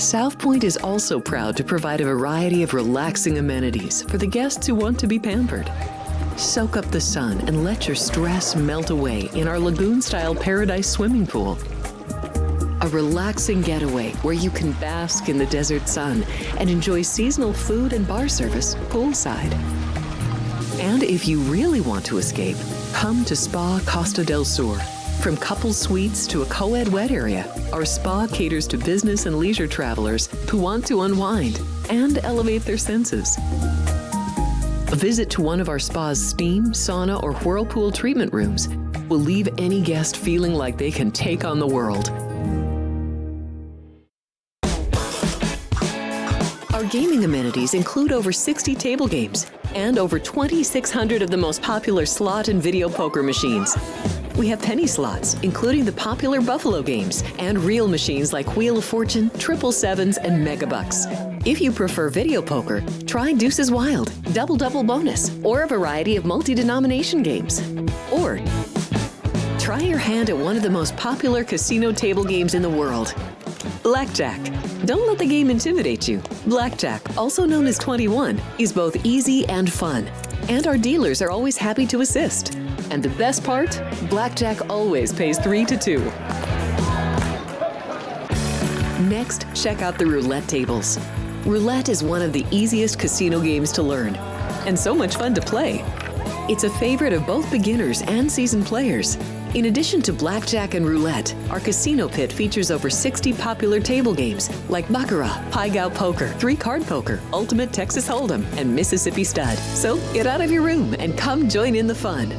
South Point is also proud to provide a variety of relaxing amenities for the guests who want to be pampered. Soak up the sun and let your stress melt away in our lagoon-style paradise swimming pool. A relaxing getaway where you can bask in the desert sun and enjoy seasonal food and bar service poolside. And if you really want to escape, come to Spa Costa del Sur. From couple suites to a co-ed wet area, our spa caters to business and leisure travelers who want to unwind and elevate their senses. A visit to one of our spa's steam, sauna, or whirlpool treatment rooms will leave any guest feeling like they can take on the world. Our gaming amenities include over 60 table games and over 2,600 of the most popular slot and video poker machines. We have penny slots, including the popular Buffalo games, and real machines like Wheel of Fortune, Triple Sevens, and Megabucks. If you prefer video poker, try Deuces Wild, Double Double Bonus, or a variety of multi-denomination games. Or try your hand at one of the most popular casino table games in the world, Blackjack. Don't let the game intimidate you. Blackjack, also known as 21, is both easy and fun. And our dealers are always happy to assist. And the best part? Blackjack always pays 3 to 2. Next, check out the roulette tables. Roulette is one of the easiest casino games to learn, and so much fun to play. It's a favorite of both beginners and seasoned players. In addition to blackjack and roulette, our casino pit features over 60 popular table games like Baccarat, Pai Gow Poker, 3-Card Poker, Ultimate Texas Hold'em, and Mississippi Stud. So get out of your room and come join in the fun.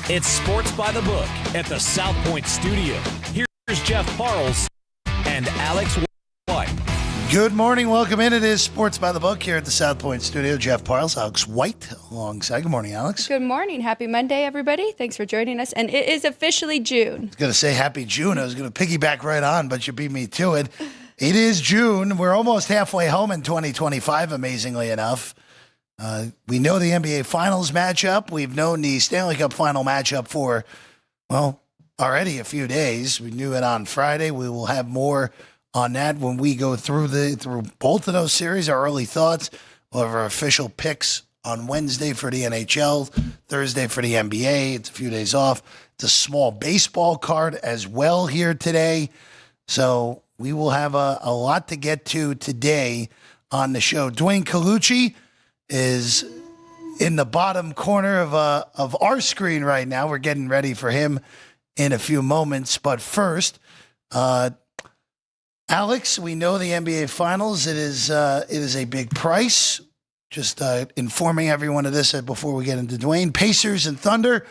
It's Sports by the Book at the South Point Studio. Here's Jeff Parles and Alex White. Good morning. Welcome in. It is Sports by the Book here at the South Point Studio. Jeff Parles, Alex White alongside. Good morning, Alex. Good morning. Happy Monday, everybody. Thanks for joining us. And it is officially June. I was going to say happy June. I was going to piggyback right on, but you beat me to it. It is June. We're almost halfway home in 2025, amazingly enough. We know the NBA Finals matchup. We've known the Stanley Cup Final matchup for, well, already a few days. We knew it on Friday. We will have more on that when we go through both of those series. Our early thoughts. We'll have our official picks on Wednesday for the NHL, Thursday for the NBA. It's a few days off. It's a small baseball card as well here today. So we will have a lot to get to today on the show. Dwayne Colucci is in the bottom corner of our screen right now. We're getting ready for him in a few moments. But first, Alex, we know the NBA Finals. It is a big price. Just informing everyone of this before we get into Dwayne. Pacers and Thunder.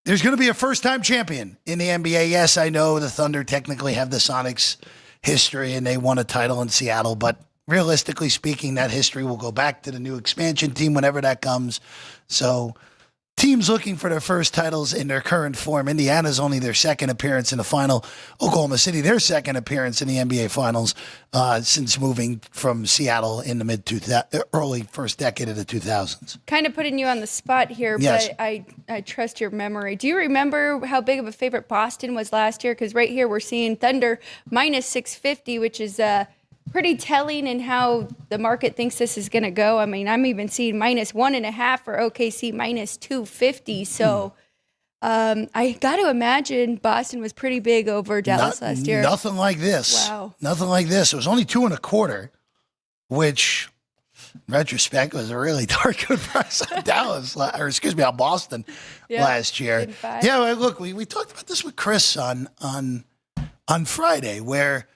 There's going to be a first-time champion in the NBA. Yes, I know the Thunder technically have the Sonics history, and they won a title in Seattle, but realistically speaking, that history will go back to the new expansion team whenever that comes. So teams looking for their first titles in their current form. Indiana's only their second appearance in the final. Oklahoma City, their second appearance in the NBA Finals since moving from Seattle in the early first decade of the 2000s. Kind of putting you on the spot here, yes. But I trust your memory. Do you remember how big of a favorite Boston was last year? Because right here we're seeing Thunder minus 650, which is pretty telling in how the market thinks this is going to go. I mean, I'm even seeing minus 1.5 for OKC, minus 250. So I got to imagine Boston was pretty big over Dallas last year. Nothing like this. Wow. Nothing like this. It was only 2.25, which in retrospect was a really darn good price on Dallas, on Boston last year. Yeah, well, look, we talked about this with Chris on Friday, where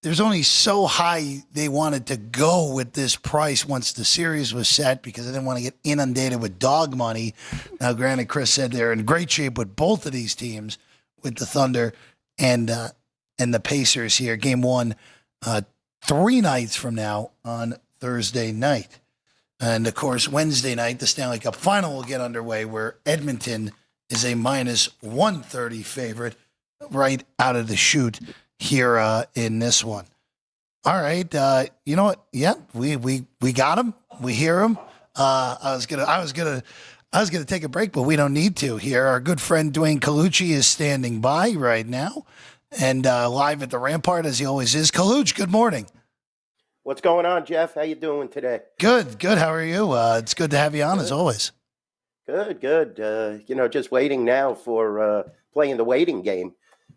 there's only so high they wanted to go with this price once the series was set because they didn't want to get inundated with dog money. Now, granted, Chris said they're in great shape with both of these teams, with the Thunder and the Pacers here. Game one, 3 nights from now on Thursday night. And, of course, Wednesday night, the Stanley Cup Final will get underway where Edmonton is a minus 130 favorite right out of the chute here in this one. All right. You know what? Yeah, we got him. We hear him. I was gonna take a break, but we don't need to here. Our good friend Dwayne Colucci is standing by right now. And live at the Rampart, as he always is. Kaluch, good morning. What's going on, Jeff? How you doing today? Good. How are you? It's good to have you on, as always. Good. Just waiting now for playing the waiting game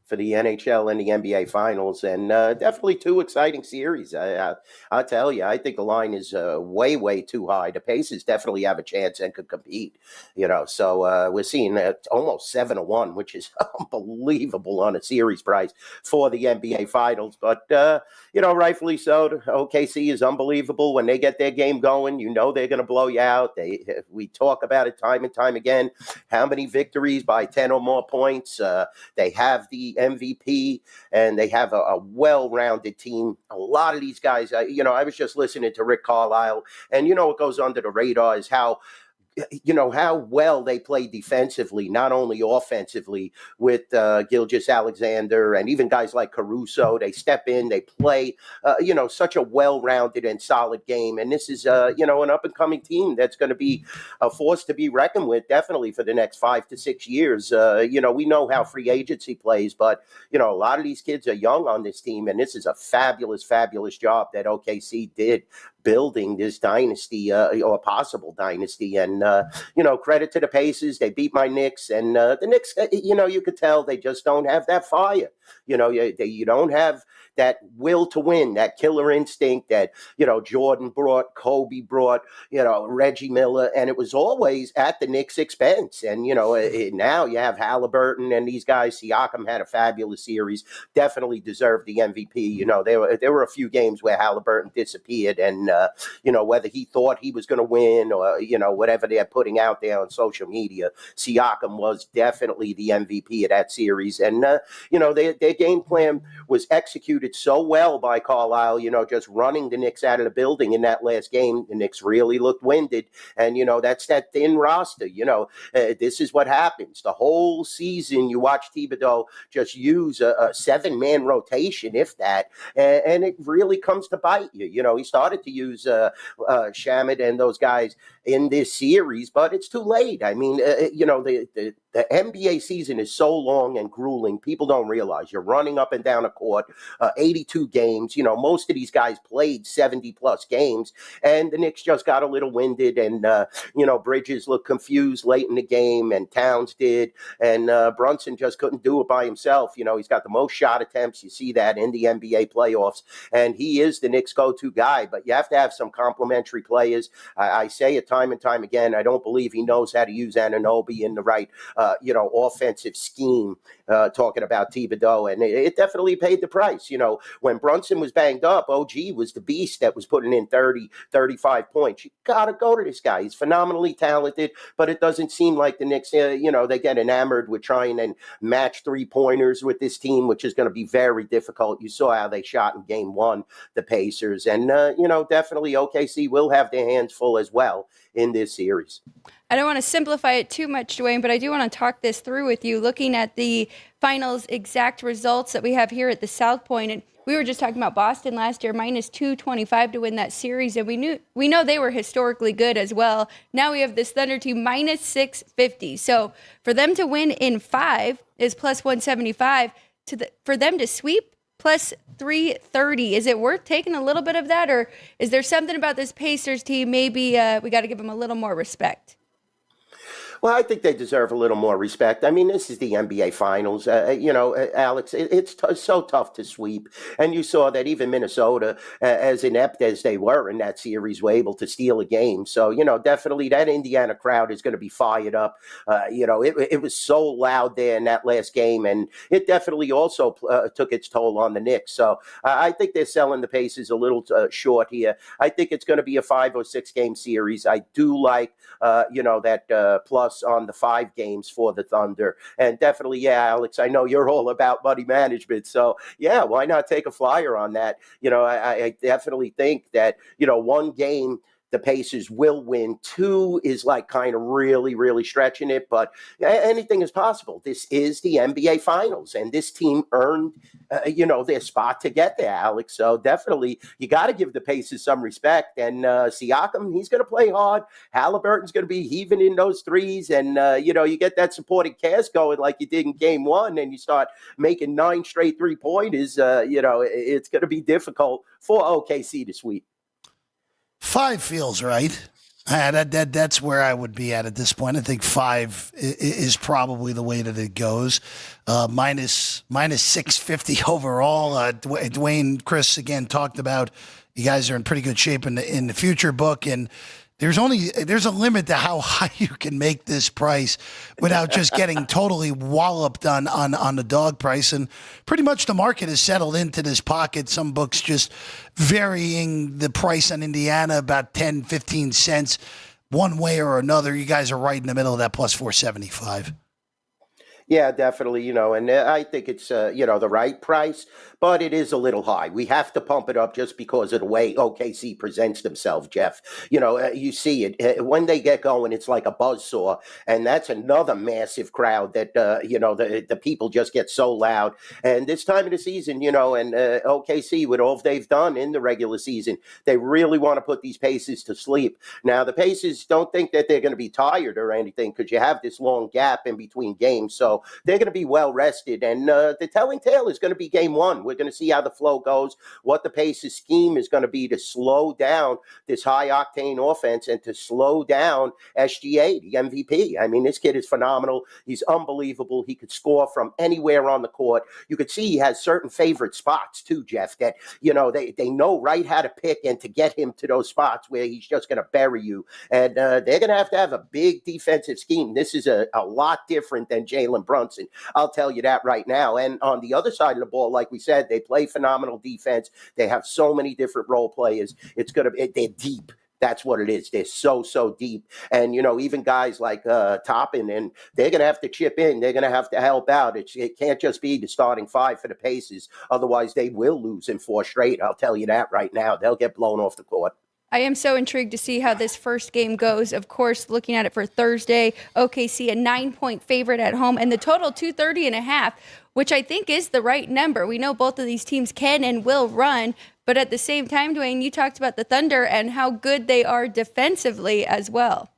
for the NHL and the NBA Finals, and definitely two exciting series. I tell you, I think the line is way too high. The Pacers definitely have a chance and could compete. So we're seeing almost 7-1, which is unbelievable on a series price for the NBA Finals. But rightfully so. OKC is unbelievable when they get their game going. They're going to blow you out. We talk about it time and time again. How many victories by 10 or more points? They have the MVP, and they have a well-rounded team. A lot of these guys, I was just listening to Rick Carlisle, and what goes under the radar is how well they play defensively, not only offensively with Gilgeous-Alexander and even guys like Caruso. They step in, they play, such a well-rounded and solid game. And this is, an up-and-coming team that's going to be a force to be reckoned with, definitely for the next 5 to 6 years. We know how free agency plays, but, a lot of these kids are young on this team, and this is a fabulous job that OKC did building this dynasty or possible dynasty. And, credit to the Pacers. They beat my Knicks, and the Knicks, you could tell they just don't have that fire. You don't have that will to win, that killer instinct that, Jordan brought, Kobe brought, Reggie Miller, and it was always at the Knicks' expense. And, now you have Halliburton and these guys. Siakam had a fabulous series, definitely deserved the MVP. There were a few games where Halliburton disappeared, and, whether he thought he was going to win or, whatever they're putting out there on social media, Siakam was definitely the MVP of that series. And, their game plan was executed so well by Carlisle, just running the Knicks out of the building in that last game. The Knicks really looked winded. And, that's that thin roster. This is what happens. The whole season, you watch Thibodeau just use a 7-man rotation, if that, and it really comes to bite you. He started to use Shamet and those guys in this series, but it's too late. I mean, the NBA season is so long and grueling. People don't realize you're running up and down a court, 82 games. Most of these guys played 70-plus games, and the Knicks just got a little winded, and, Bridges looked confused late in the game, and Towns did, and Brunson just couldn't do it by himself. He's got the most shot attempts. You see that in the NBA playoffs, and he is the Knicks' go-to guy, but you have to have some complementary players. I say it time and time again. I don't believe he knows how to use Anunoby in the right offensive scheme, talking about Thibodeau, and it definitely paid the price. When Brunson was banged up, OG was the beast that was putting in 30, 35 points. You got to go to this guy. He's phenomenally talented, but it doesn't seem like the Knicks, they get enamored with trying and match three-pointers with this team, which is going to be very difficult. You saw how they shot in game one, the Pacers, and, definitely OKC will have their hands full as well in this series. I don't want to simplify it too much, Dwayne, but I do want to talk this through with you, looking at the finals exact results that we have here at the South Point. And we were just talking about Boston last year, minus 225 to win that series. And we know they were historically good as well. Now we have this Thunder team minus 650. So for them to win in 5 is plus 175. For them to sweep, plus 330. Is it worth taking a little bit of that, or is there something about this Pacers team maybe we got to give them a little more respect? Well, I think they deserve a little more respect. I mean, this is the NBA Finals. Alex, it's so tough to sweep. And you saw that even Minnesota, as inept as they were in that series, were able to steal a game. So, definitely that Indiana crowd is going to be fired up. It was so loud there in that last game, and it definitely also took its toll on the Knicks. So I think they're selling the Pacers a little short here. I think it's going to be a 5 or 6 game series. I do like, that plus on the 5 games for the Thunder. And definitely, yeah, Alex, I know you're all about money management. So, yeah, why not take a flyer on that? I definitely think that, one game the Pacers will win. 2 is like kind of really, really stretching it, but anything is possible. This is the NBA Finals, and this team earned, their spot to get there, Alex. So definitely, you got to give the Pacers some respect. And Siakam, he's going to play hard. Halliburton's going to be heaving in those threes, and you get that supporting cast going like you did in Game 1, and you start making 9 straight 3-pointers. It's going to be difficult for OKC to sweep. 5 feels right. That's where I would be at this point. I think 5 is probably the way that it goes. Minus 650 overall. Dwayne, Chris again talked about you guys are in pretty good shape in the future book, and there's a limit to how high you can make this price without just getting totally walloped on the dog price. And pretty much the market has settled into this pocket. Some books just varying the price on Indiana about 10, 15 cents one way or another. You guys are right in the middle of that plus 475. Yeah, definitely, and I think it's, the right price, but it is a little high. We have to pump it up just because of the way OKC presents themselves, Jeff. You see it. When they get going, it's like a buzzsaw, and that's another massive crowd that, the people just get so loud. And this time of the season, and OKC, with all they've done in the regular season, they really want to put these Pacers to sleep. Now, the Pacers don't think that they're going to be tired or anything because you have this long gap in between games, so they're going to be well rested. And the telling tale is going to be Game 1. We're going to see how the flow goes, what the Pacers scheme is going to be to slow down this high-octane offense and to slow down SGA, the MVP. I mean, this kid is phenomenal. He's unbelievable. He could score from anywhere on the court. You could see he has certain favorite spots, too, Jeff, that, they know right how to pick and to get him to those spots where he's just going to bury you. And they're going to have a big defensive scheme. This is a lot different than Jalen Brunson. I'll tell you that right now. And on the other side of the ball, like we said, they play phenomenal defense. They have so many different role players. They're deep. That's what it is. They're so deep. And, even guys like Toppin, and they're going to have to chip in. They're going to have to help out. It can't just be the starting 5 for the Pacers. Otherwise, they will lose in 4 straight. I'll tell you that right now. They'll get blown off the court. I am so intrigued to see how this first game goes. Of course, looking at it for Thursday, OKC a 9-point favorite at home, and the total 230.5, which I think is the right number. We know both of these teams can and will run, but at the same time, Dwayne, you talked about the Thunder and how good they are defensively as well.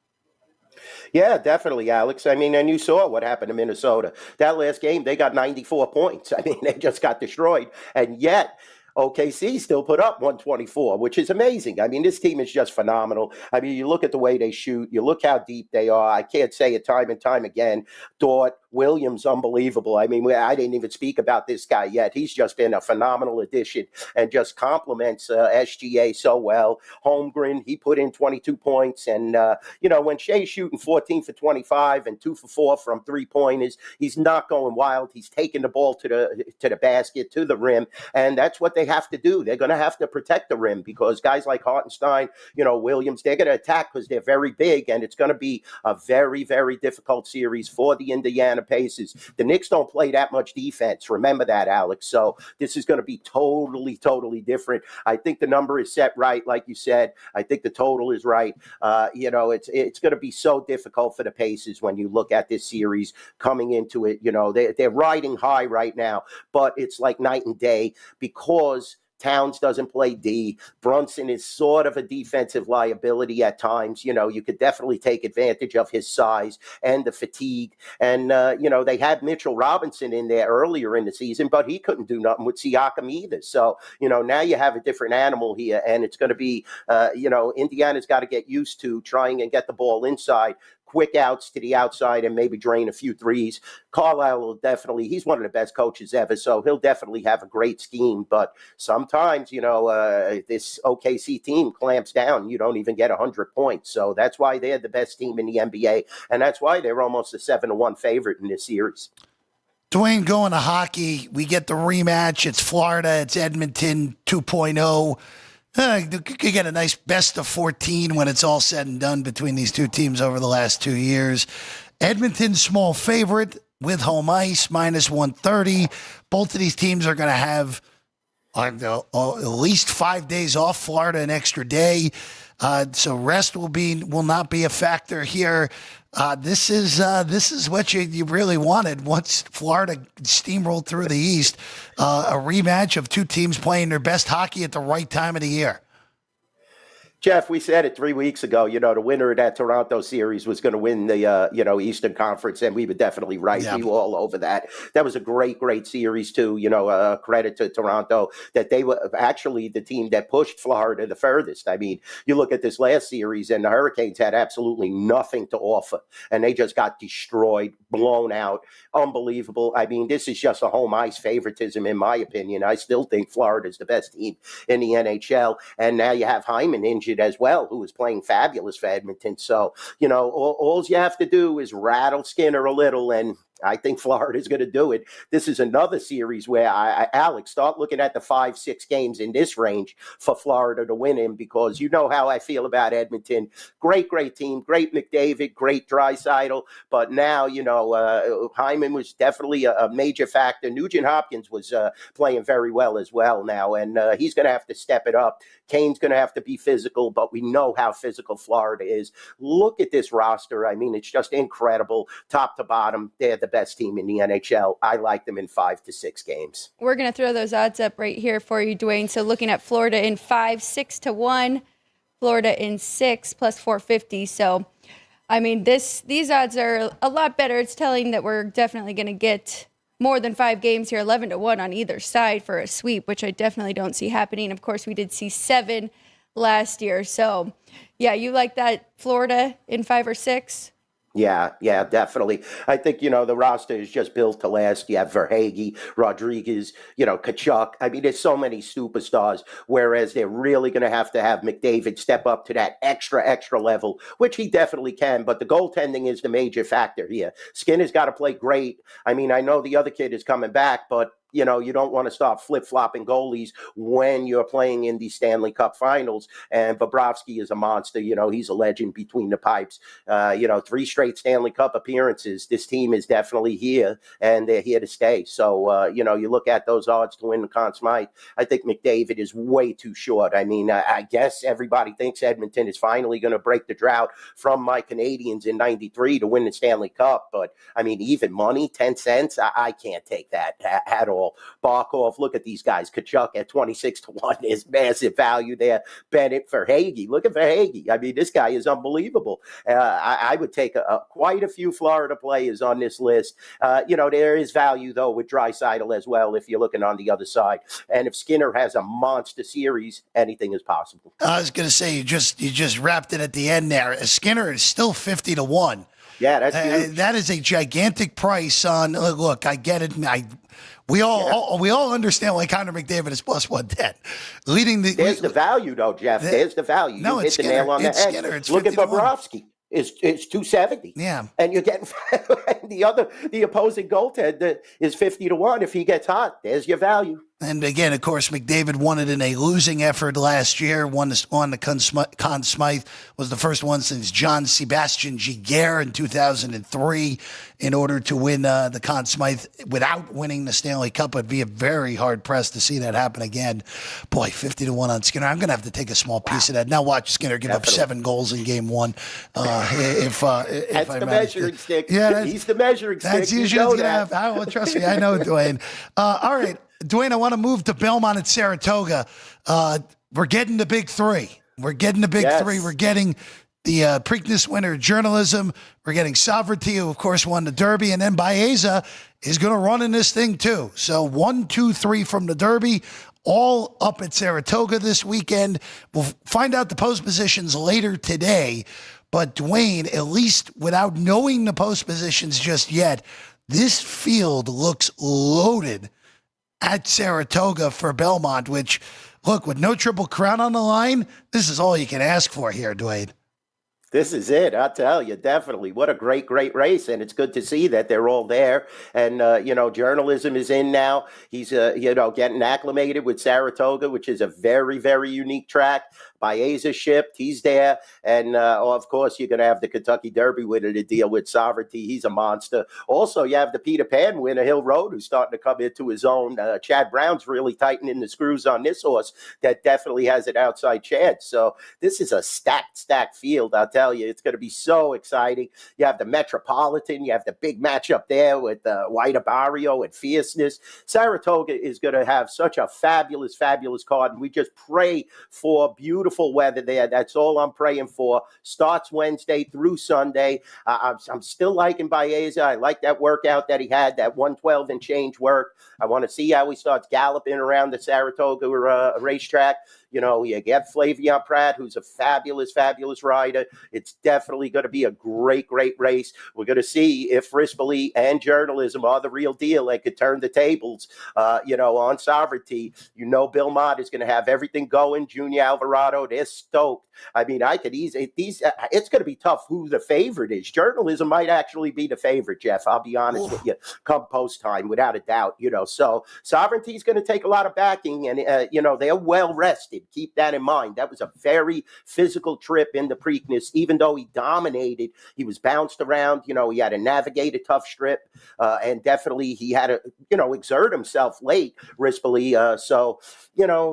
Yeah, definitely, Alex. I mean, and you saw what happened to Minnesota. That last game, they got 94 points. I mean, they just got destroyed. And yet, OKC still put up 124, which is amazing. I mean, this team is just phenomenal. I mean, you look at the way they shoot. You look how deep they are. I can't say it time and time again. Dort, Williams, unbelievable. I mean, I didn't even speak about this guy yet. He's just been a phenomenal addition and just complements SGA so well. Holmgren, he put in 22 points. And, when Shea's shooting 14 for 25 and 2 for 4 from 3-pointers, he's not going wild. He's taking the ball to the basket, to the rim. And that's what they have to do. They're going to have to protect the rim because guys like Hartenstein, Williams, they're going to attack because they're very big. And it's going to be a very, very difficult series for the Indiana Pacers. The Knicks don't play that much defense. Remember that, Alex. So this is going to be totally different. I think the number is set right, like you said. I think the total is right. It's going to be so difficult for the Pacers when you look at this series coming into it. They're riding high right now, but it's like night and day because Towns doesn't play D. Brunson is sort of a defensive liability at times. You could definitely take advantage of his size and the fatigue. And, they had Mitchell Robinson in there earlier in the season, but he couldn't do nothing with Siakam either. So, now you have a different animal here, and it's going to be, Indiana's got to get used to trying and get the ball inside. Quick outs to the outside and maybe drain a few threes. Carlisle will definitely, he's one of the best coaches ever, so he'll definitely have a great scheme. But sometimes, this OKC team clamps down. You don't even get 100 points. So that's why they're the best team in the NBA, and that's why they're almost a 7-1 favorite in this series. Dwayne, going to hockey, we get the rematch. It's Florida. It's Edmonton 2.0. You could get a nice best of 14 when it's all said and done between these two teams over the last 2 years. Edmonton, small favorite with home ice, minus 130. Both of these teams are going to have At least 5 days off. Florida an extra day. So rest will not be a factor here. This is what you really wanted once Florida steamrolled through the East. A rematch of two teams playing their best hockey at the right time of the year. Jeff, we said it 3 weeks ago, the winner of that Toronto series was going to win the, Eastern Conference, and we were definitely right. Yeah. We were all over that. That was a great, great series, too. Credit to Toronto that they were actually the team that pushed Florida the furthest. I mean, you look at this last series, and the Hurricanes had absolutely nothing to offer, and they just got destroyed, blown out. Unbelievable. I mean, this is just a home ice favoritism, in my opinion. I still think Florida's the best team in the NHL, and now you have Hyman injured as well, who was playing fabulous for Edmonton. So, all you have to do is rattle Skinner a little, and I think Florida's going to do it. This is another series where Alex, start looking at the 5-6 games in this range for Florida to win him, because you know how I feel about Edmonton. Great, great team, great McDavid, great Draisaitl. But now, Hyman was definitely a major factor. Nugent Hopkins was playing very well as well now, and he's going to have to step it up. Kane's going to have to be physical, but we know how physical Florida is. Look at this roster. I mean, it's just incredible, top to bottom. They're the best team in the NHL. I like them in 5 to 6 games. We're going to throw those odds up right here for you, Dwayne. So looking at Florida in 5, 6-1, Florida in 6 plus 450. So, I mean, these odds are a lot better. It's telling that we're definitely going to get more than 5 games here, 11-1 on either side for a sweep, which I definitely don't see happening. Of course, we did see 7 last year. So, yeah, you like that Florida in 5 or 6? Yeah, definitely. I think, the roster is just built to last. You have Verhaeghe, Rodriguez, Kachuk. I mean, there's so many superstars, whereas they're really going to have McDavid step up to that extra level, which he definitely can. But the goaltending is the major factor here. Skinner's got to play great. I mean, I know the other kid is coming back, but you don't want to start flip-flopping goalies when you're playing in the Stanley Cup Finals. And Bobrovsky is a monster. He's a legend between the pipes. 3 straight Stanley Cup appearances. This team is definitely here, and they're here to stay. So, you look at those odds to win the Conn Smythe. I think McDavid is way too short. I mean, I guess everybody thinks Edmonton is finally going to break the drought from my Canadians in '93 to win the Stanley Cup. But, I mean, even money, 10 cents, I can't take that at all. Barkov, look at these guys. Kachuk at 26-1 is massive value there. Bennett, Verhaeghe, look at Verhaeghe. I mean, this guy is unbelievable. I would take quite a few Florida players on this list. There is value, though, with Draisaitl as well if you're looking on the other side. And if Skinner has a monster series, anything is possible. I was going to say, you just wrapped it at the end there. Skinner is still 50-1. Yeah, that's huge. That is a gigantic price on. Look, I get it. We all understand why Connor McDavid is plus 110. There's the value, though, Jeff. There's the value. No, you hit the nail on the head. Skinner. It's look at 50-1. Bobrovsky. It's 270. Yeah. And you're getting the opposing goaltender is 50-1. If he gets hot, there's your value. And again, of course, McDavid won it in a losing effort last year. Won the Conn Smythe, was the first one since John Sebastian Giguère in 2003 in order to win the Conn Smythe without winning the Stanley Cup. It'd be a very hard press to see that happen again. Boy, 50-1 on Skinner. I'm going to have to take a small piece of that. Now watch Skinner give up 7 goals in game 1. That's the measuring stick. Yeah, he's the measuring stick. That's usually going to have. Trust me, I know, Dwayne. All right. Dwayne, I want to move to Belmont at Saratoga. We're getting the big 3. We're getting the big 3. We're getting the Preakness winner journalism. We're getting Sovereignty, who, of course, won the Derby. And then Baeza is going to run in this thing, too. So 1, 2, 3 from the Derby, all up at Saratoga this weekend. We'll find out the post positions later today. But, Dwayne, at least without knowing the post positions just yet, this field looks loaded at Saratoga for Belmont, which, look, with no Triple Crown on the line, this is all you can ask for here, Dwayne. This is it. I'll tell you, definitely. What a great, great race. And it's good to see that they're all there. And, journalism is in now. He's, getting acclimated with Saratoga, which is a very, very unique track. Baeza shipped. He's there. And, of course, you're going to have the Kentucky Derby winner to deal with. Sovereignty. He's a monster. Also, you have the Peter Pan winner, Hill Road, who's starting to come into his own. Chad Brown's really tightening the screws on this horse that definitely has an outside chance. So this is a stacked field. I'll tell you, it's going to be so exciting. You have the Metropolitan. You have the big matchup there with White Barrio and Fierceness. Saratoga is going to have such a fabulous, fabulous card. And we just pray for beautiful weather there. That's all I'm praying for. Starts Wednesday through Sunday. I'm still liking Baeza. I like that workout that he had, that 112 and change work. I want to see how he starts galloping around the Saratoga racetrack. You get Flavian Pratt, who's a fabulous, fabulous rider. It's definitely going to be a great, great race. We're going to see if Rispoli and journalism are the real deal. They could turn the tables, on Sovereignty. Belmont is going to have everything going. Junior Alvarado, they're stoked. I mean, I could easily, it's going to be tough who the favorite is. Journalism might actually be the favorite, Jeff. I'll be honest with you, come post time, without a doubt, So Sovereignty is going to take a lot of backing, and, they're well rested. Keep that in mind. That was a very physical trip in the Preakness. Even though he dominated, he was bounced around. He had to navigate a tough strip, and definitely he had to, exert himself late, Rispoli. So,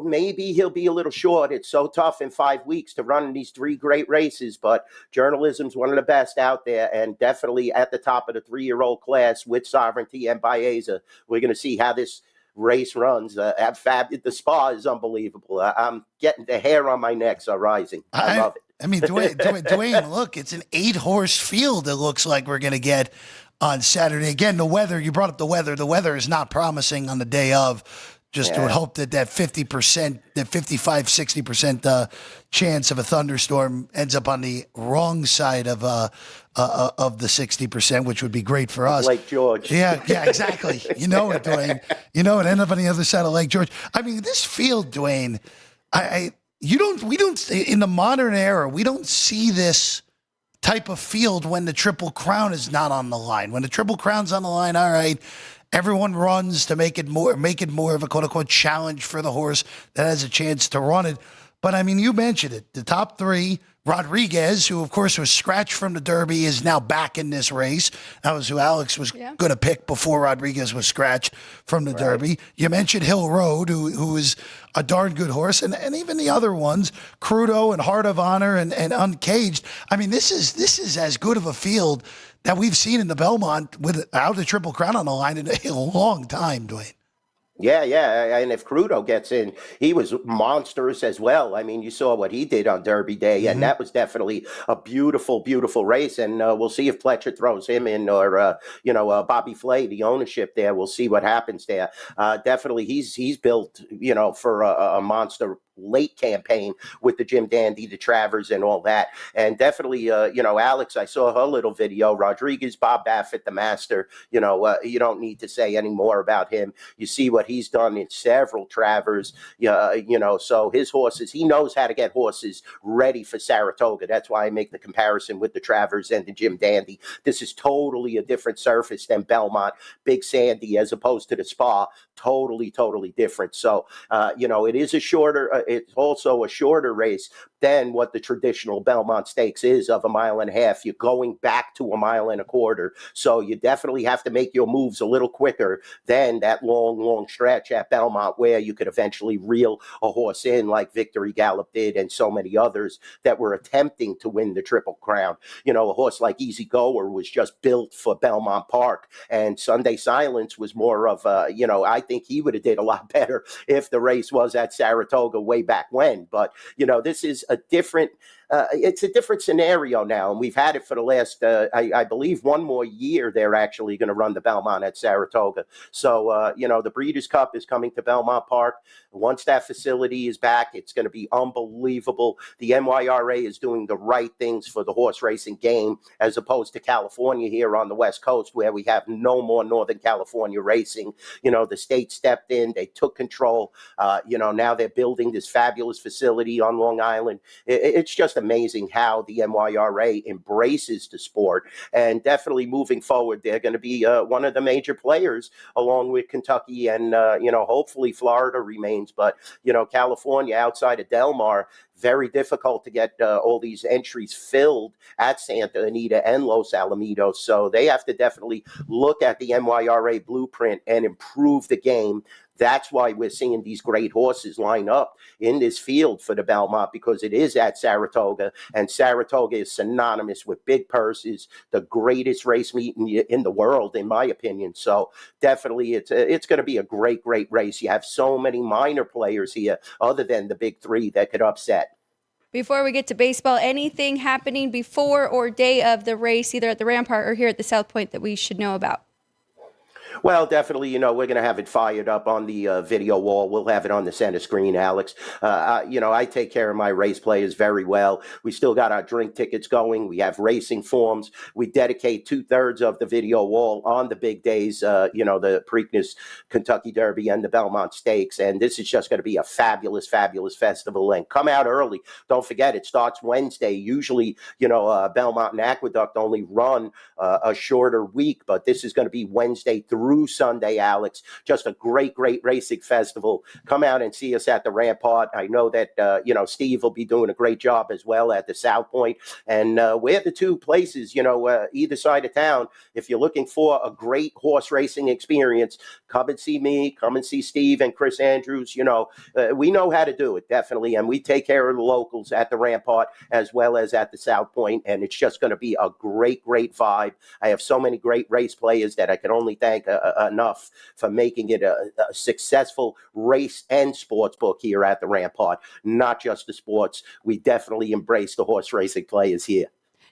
maybe he'll be a little short. It's so tough in 5 weeks to run these 3 great races, but journalism's one of the best out there, and definitely at the top of the 3-year-old class with Sovereignty and Baeza. We're going to see how this race runs. The spa is unbelievable. I'm getting the hair on my necks are rising. I love it. I mean, Dwayne, look, it's an 8-horse field. It looks like we're going to get on Saturday. Again, the weather, you brought up the weather. The weather is not promising on the day of. Just would hope that 50%, that 55, 60% chance of a thunderstorm ends up on the wrong side of the 60%, which would be great for us. Lake George. Yeah, exactly. You know it, Dwayne. It end up on the other side of Lake George. I mean, this field, Dwayne, we don't in the modern era, we don't see this type of field when the Triple Crown is not on the line. When the Triple Crown's on the line, all right, everyone runs to make it more of a quote unquote challenge for the horse that has a chance to run it. But I mean, you mentioned it. The top 3, Rodriguez, who of course was scratched from the Derby, is now back in this race. That was who Alex was going to pick before Rodriguez was scratched from the Derby. You mentioned Hill Road, who is a darn good horse, and even the other ones, Crudo and Heart of Honor and Uncaged. I mean, this is as good of a field that we've seen in the Belmont without the Triple Crown on the line in a long time, Dwayne. Yeah. And if Crudo gets in, he was monstrous as well. I mean, you saw what he did on Derby Day, and that was definitely a beautiful, beautiful race. And we'll see if Pletcher throws him in or, Bobby Flay, the ownership there. We'll see what happens there. Definitely, he's built, for a monster late campaign with the Jim Dandy, the Travers, and all that. And definitely, Alex, I saw her little video. Rodriguez, Bob Baffett, the master. You don't need to say any more about him. You see what he's done in several Travers. So his horses, he knows how to get horses ready for Saratoga. That's why I make the comparison with the Travers and the Jim Dandy. This is totally a different surface than Belmont, Big Sandy, as opposed to the Spa. Totally, totally different. So, it is it's also a shorter race than what the traditional Belmont Stakes is of 1.5 miles. You're going back to 1.25 miles. So you definitely have to make your moves a little quicker than that long stretch at Belmont where you could eventually reel a horse in like Victory Gallop did and so many others that were attempting to win the Triple Crown. A horse like Easy Goer was just built for Belmont Park, and Sunday Silence was more of I think he would have did a lot better if the race was at Saratoga way back when. But, this is it's a different scenario now, and we've had it for the last, I believe, 1 more year. They're actually going to run the Belmont at Saratoga. So, the Breeders' Cup is coming to Belmont Park. Once that facility is back, it's going to be unbelievable. The NYRA is doing the right things for the horse racing game, as opposed to California here on the West Coast, where we have no more Northern California racing. The state stepped in, they took control. Now they're building this fabulous facility on Long Island. It's just amazing how the MYRA embraces the sport. And definitely moving forward, they're going to be one of the major players along with Kentucky and, hopefully Florida remains. But, California outside of Del Mar, very difficult to get all these entries filled at Santa Anita and Los Alamitos. So they have to definitely look at the MYRA blueprint and improve the game. That's why we're seeing these great horses line up in this field for the Belmont, because it is at Saratoga, and Saratoga is synonymous with big purses, the greatest race meet in the world, in my opinion. So definitely it's going to be a great, great race. You have so many minor players here other than the big three that could upset. Before we get to baseball, anything happening before or day of the race, either at the Rampart or here at the South Point, that we should know about? Well, definitely, we're going to have it fired up on the video wall. We'll have it on the center screen, Alex. I take care of my race players very well. We still got our drink tickets going. We have racing forms. We dedicate 2/3 of the video wall on the big days, the Preakness Kentucky Derby and the Belmont Stakes. And this is just going to be a fabulous, fabulous festival. And come out early. Don't forget, it starts Wednesday. Usually, Belmont and Aqueduct only run a shorter week, but this is going to be Wednesday through Sunday, Alex. Just a great, great racing festival. Come out and see us at the Rampart. I know that, Steve will be doing a great job as well at the South Point. And we're the two places, either side of town. If you're looking for a great horse racing experience, come and see me, come and see Steve and Chris Andrews. We know how to do it, definitely. And we take care of the locals at the Rampart as well as at the South Point. And it's just going to be a great, great vibe. I have so many great race players that I can only thank enough for making it a successful race and sports book here at the Rampart. Not just the sports. We definitely embrace the horse racing players here.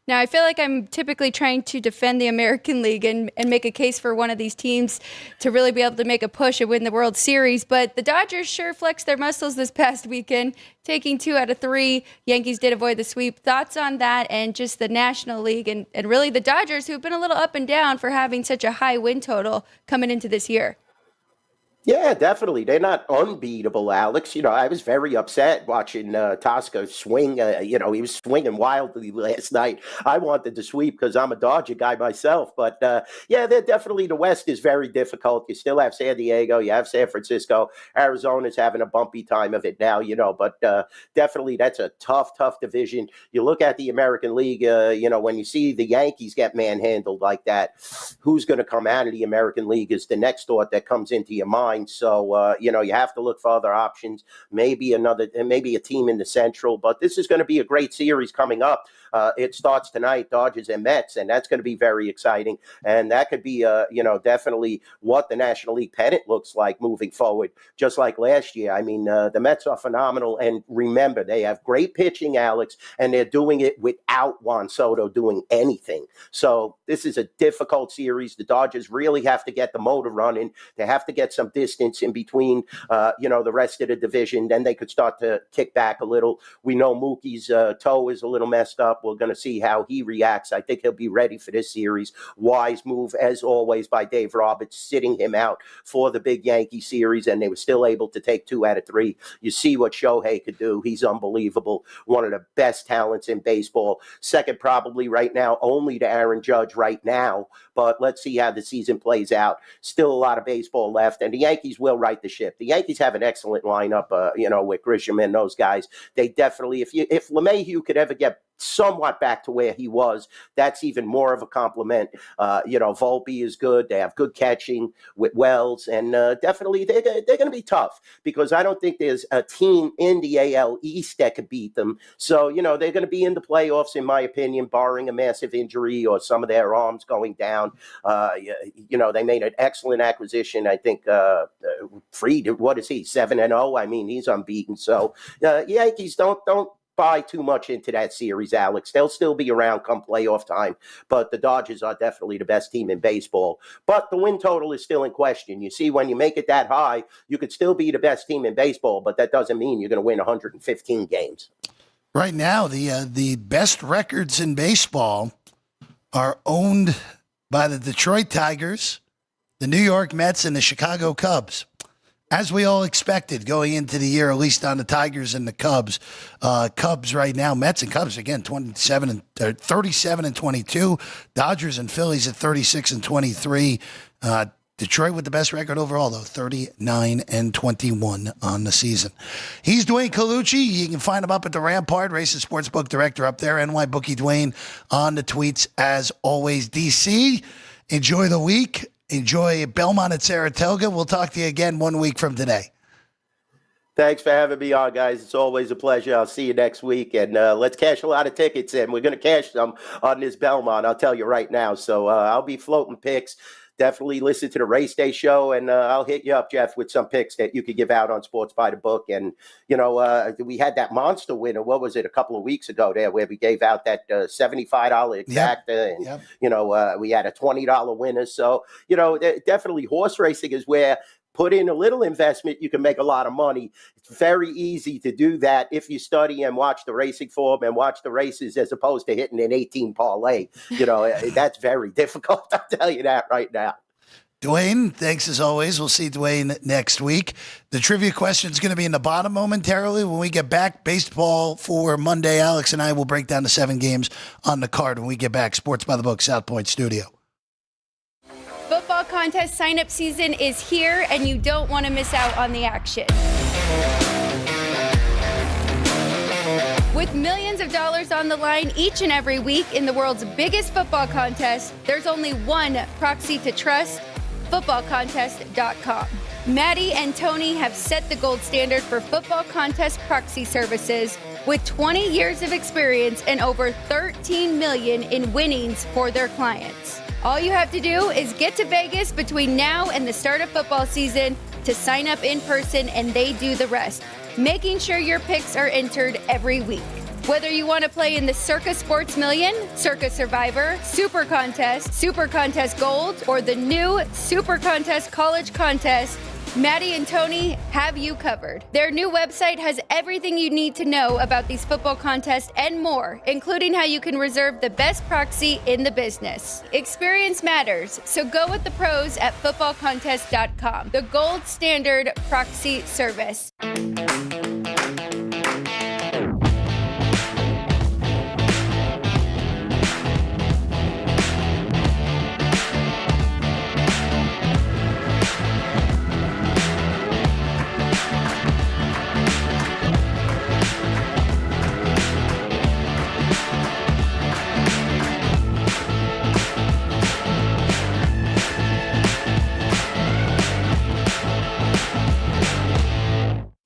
Now, I feel like I'm typically trying to defend the American League and make a case for one of these teams to really be able to make a push and win the World Series. But the Dodgers sure flexed their muscles this past weekend, taking 2 out of 3. Yankees did avoid the sweep. Thoughts on that and just the National League and really the Dodgers, who've been a little up and down for having such a high win total coming into this year? Yeah, definitely. They're not unbeatable, Alex. I was very upset watching Tosca swing. He was swinging wildly last night. I wanted to sweep because I'm a Dodger guy myself. But, they're definitely, the West is very difficult. You still have San Diego. You have San Francisco. Arizona's having a bumpy time of it now, But definitely that's a tough, tough division. You look at the American League, when you see the Yankees get manhandled like that, who's going to come out of the American League is the next thought that comes into your mind. So, you have to look for other options, maybe a team in the Central. But this is going to be a great series coming up. It starts tonight, Dodgers and Mets, and that's going to be very exciting. And that could be, definitely what the National League pennant looks like moving forward, just like last year. I mean, the Mets are phenomenal. And remember, they have great pitching, Alex, and they're doing it without Juan Soto doing anything. So this is a difficult series. The Dodgers really have to get the motor running. They have to get some distance in between, the rest of the division. Then they could start to kick back a little. We know Mookie's toe is a little messed up. We're going to see how he reacts. I think he'll be ready for this series. Wise move, as always, by Dave Roberts, sitting him out for the big Yankee series, and they were still able to take 2 out of 3. You see what Shohei could do. He's unbelievable. One of the best talents in baseball. Second, probably right now, only to Aaron Judge right now. But let's see how the season plays out. Still a lot of baseball left, and the Yankees will right the ship. The Yankees have an excellent lineup, with Grisham and those guys. They definitely, if LeMahieu could ever get somewhat back to where he was, that's even more of a compliment. Volpe is good. They have good catching with Wells, and definitely they're going to be tough because I don't think there's a team in the AL East that could beat them. So, they're going to be in the playoffs, in my opinion, barring a massive injury or some of their arms going down. They made an excellent acquisition. I think Fried, what is he, 7-0? I mean, he's unbeaten. So Yankees don't buy too much into that series, Alex. They'll still be around come playoff time, but the Dodgers are definitely the best team in baseball. But the win total is still in question. You see, when you make it that high, you could still be the best team in baseball, but that doesn't mean you're going to win 115 games. Right now, the best records in baseball are owned by the Detroit Tigers, the New York Mets, and the Chicago Cubs. as we all expected going into the year, at least on the Tigers and the Cubs. Cubs right now, Mets and Cubs again, 37 and 22. Dodgers and Phillies at 36 and 23. Detroit with the best record overall, though, 39 and 21 on the season. He's Dwayne Colucci. You can find him up at the Rampart, Races Sportsbook Director up there, NY Bookie Dwayne on the tweets as always. DC, enjoy the week. Enjoy Belmont at Saratoga. We'll talk to you again 1 week from today. Thanks for having me on, guys. It's always a pleasure. I'll see you next week. And let's cash a lot of tickets in. We're going to cash some on this Belmont, I'll tell you right now. So I'll be floating picks. Definitely listen to the Race Day show, and I'll hit you up, Jeff, with some picks that you could give out on Sports by the Book. And, we had that monster winner, what was it, a couple of weeks ago there, where we gave out that $75 exacta, and, we had a $20 winner. So, definitely horse racing is where put in a little investment, you can make a lot of money. It's very easy to do that if you study and watch the racing form and watch the races as opposed to hitting an 18 parlay. That's very difficult. I'll tell you that right now. Dwayne, thanks as always. We'll see Dwayne next week. The trivia question is going to be in the bottom momentarily. When we get back, baseball for Monday, Alex and I will break down the 7 games on the card when we get back. Sports by the Book, South Point Studio. Football contest sign-up season is here, and you don't want to miss out on the action. With millions of dollars on the line each and every week in the world's biggest football contest, there's only one proxy to trust, footballcontest.com. Maddie and Tony have set the gold standard for football contest proxy services with 20 years of experience and over $13 million in winnings for their clients. All you have to do is get to Vegas between now and the start of football season to sign up in person, and they do the rest, making sure your picks are entered every week. Whether you want to play in the Circa Sports Million, Circa Survivor, Super Contest Gold, or the new Super Contest College Contest, Maddie and Tony have you covered. Their new website has everything you need to know about these football contests and more, including how you can reserve the best proxy in the business. Experience matters, so go with the pros at footballcontest.com, the gold standard proxy service.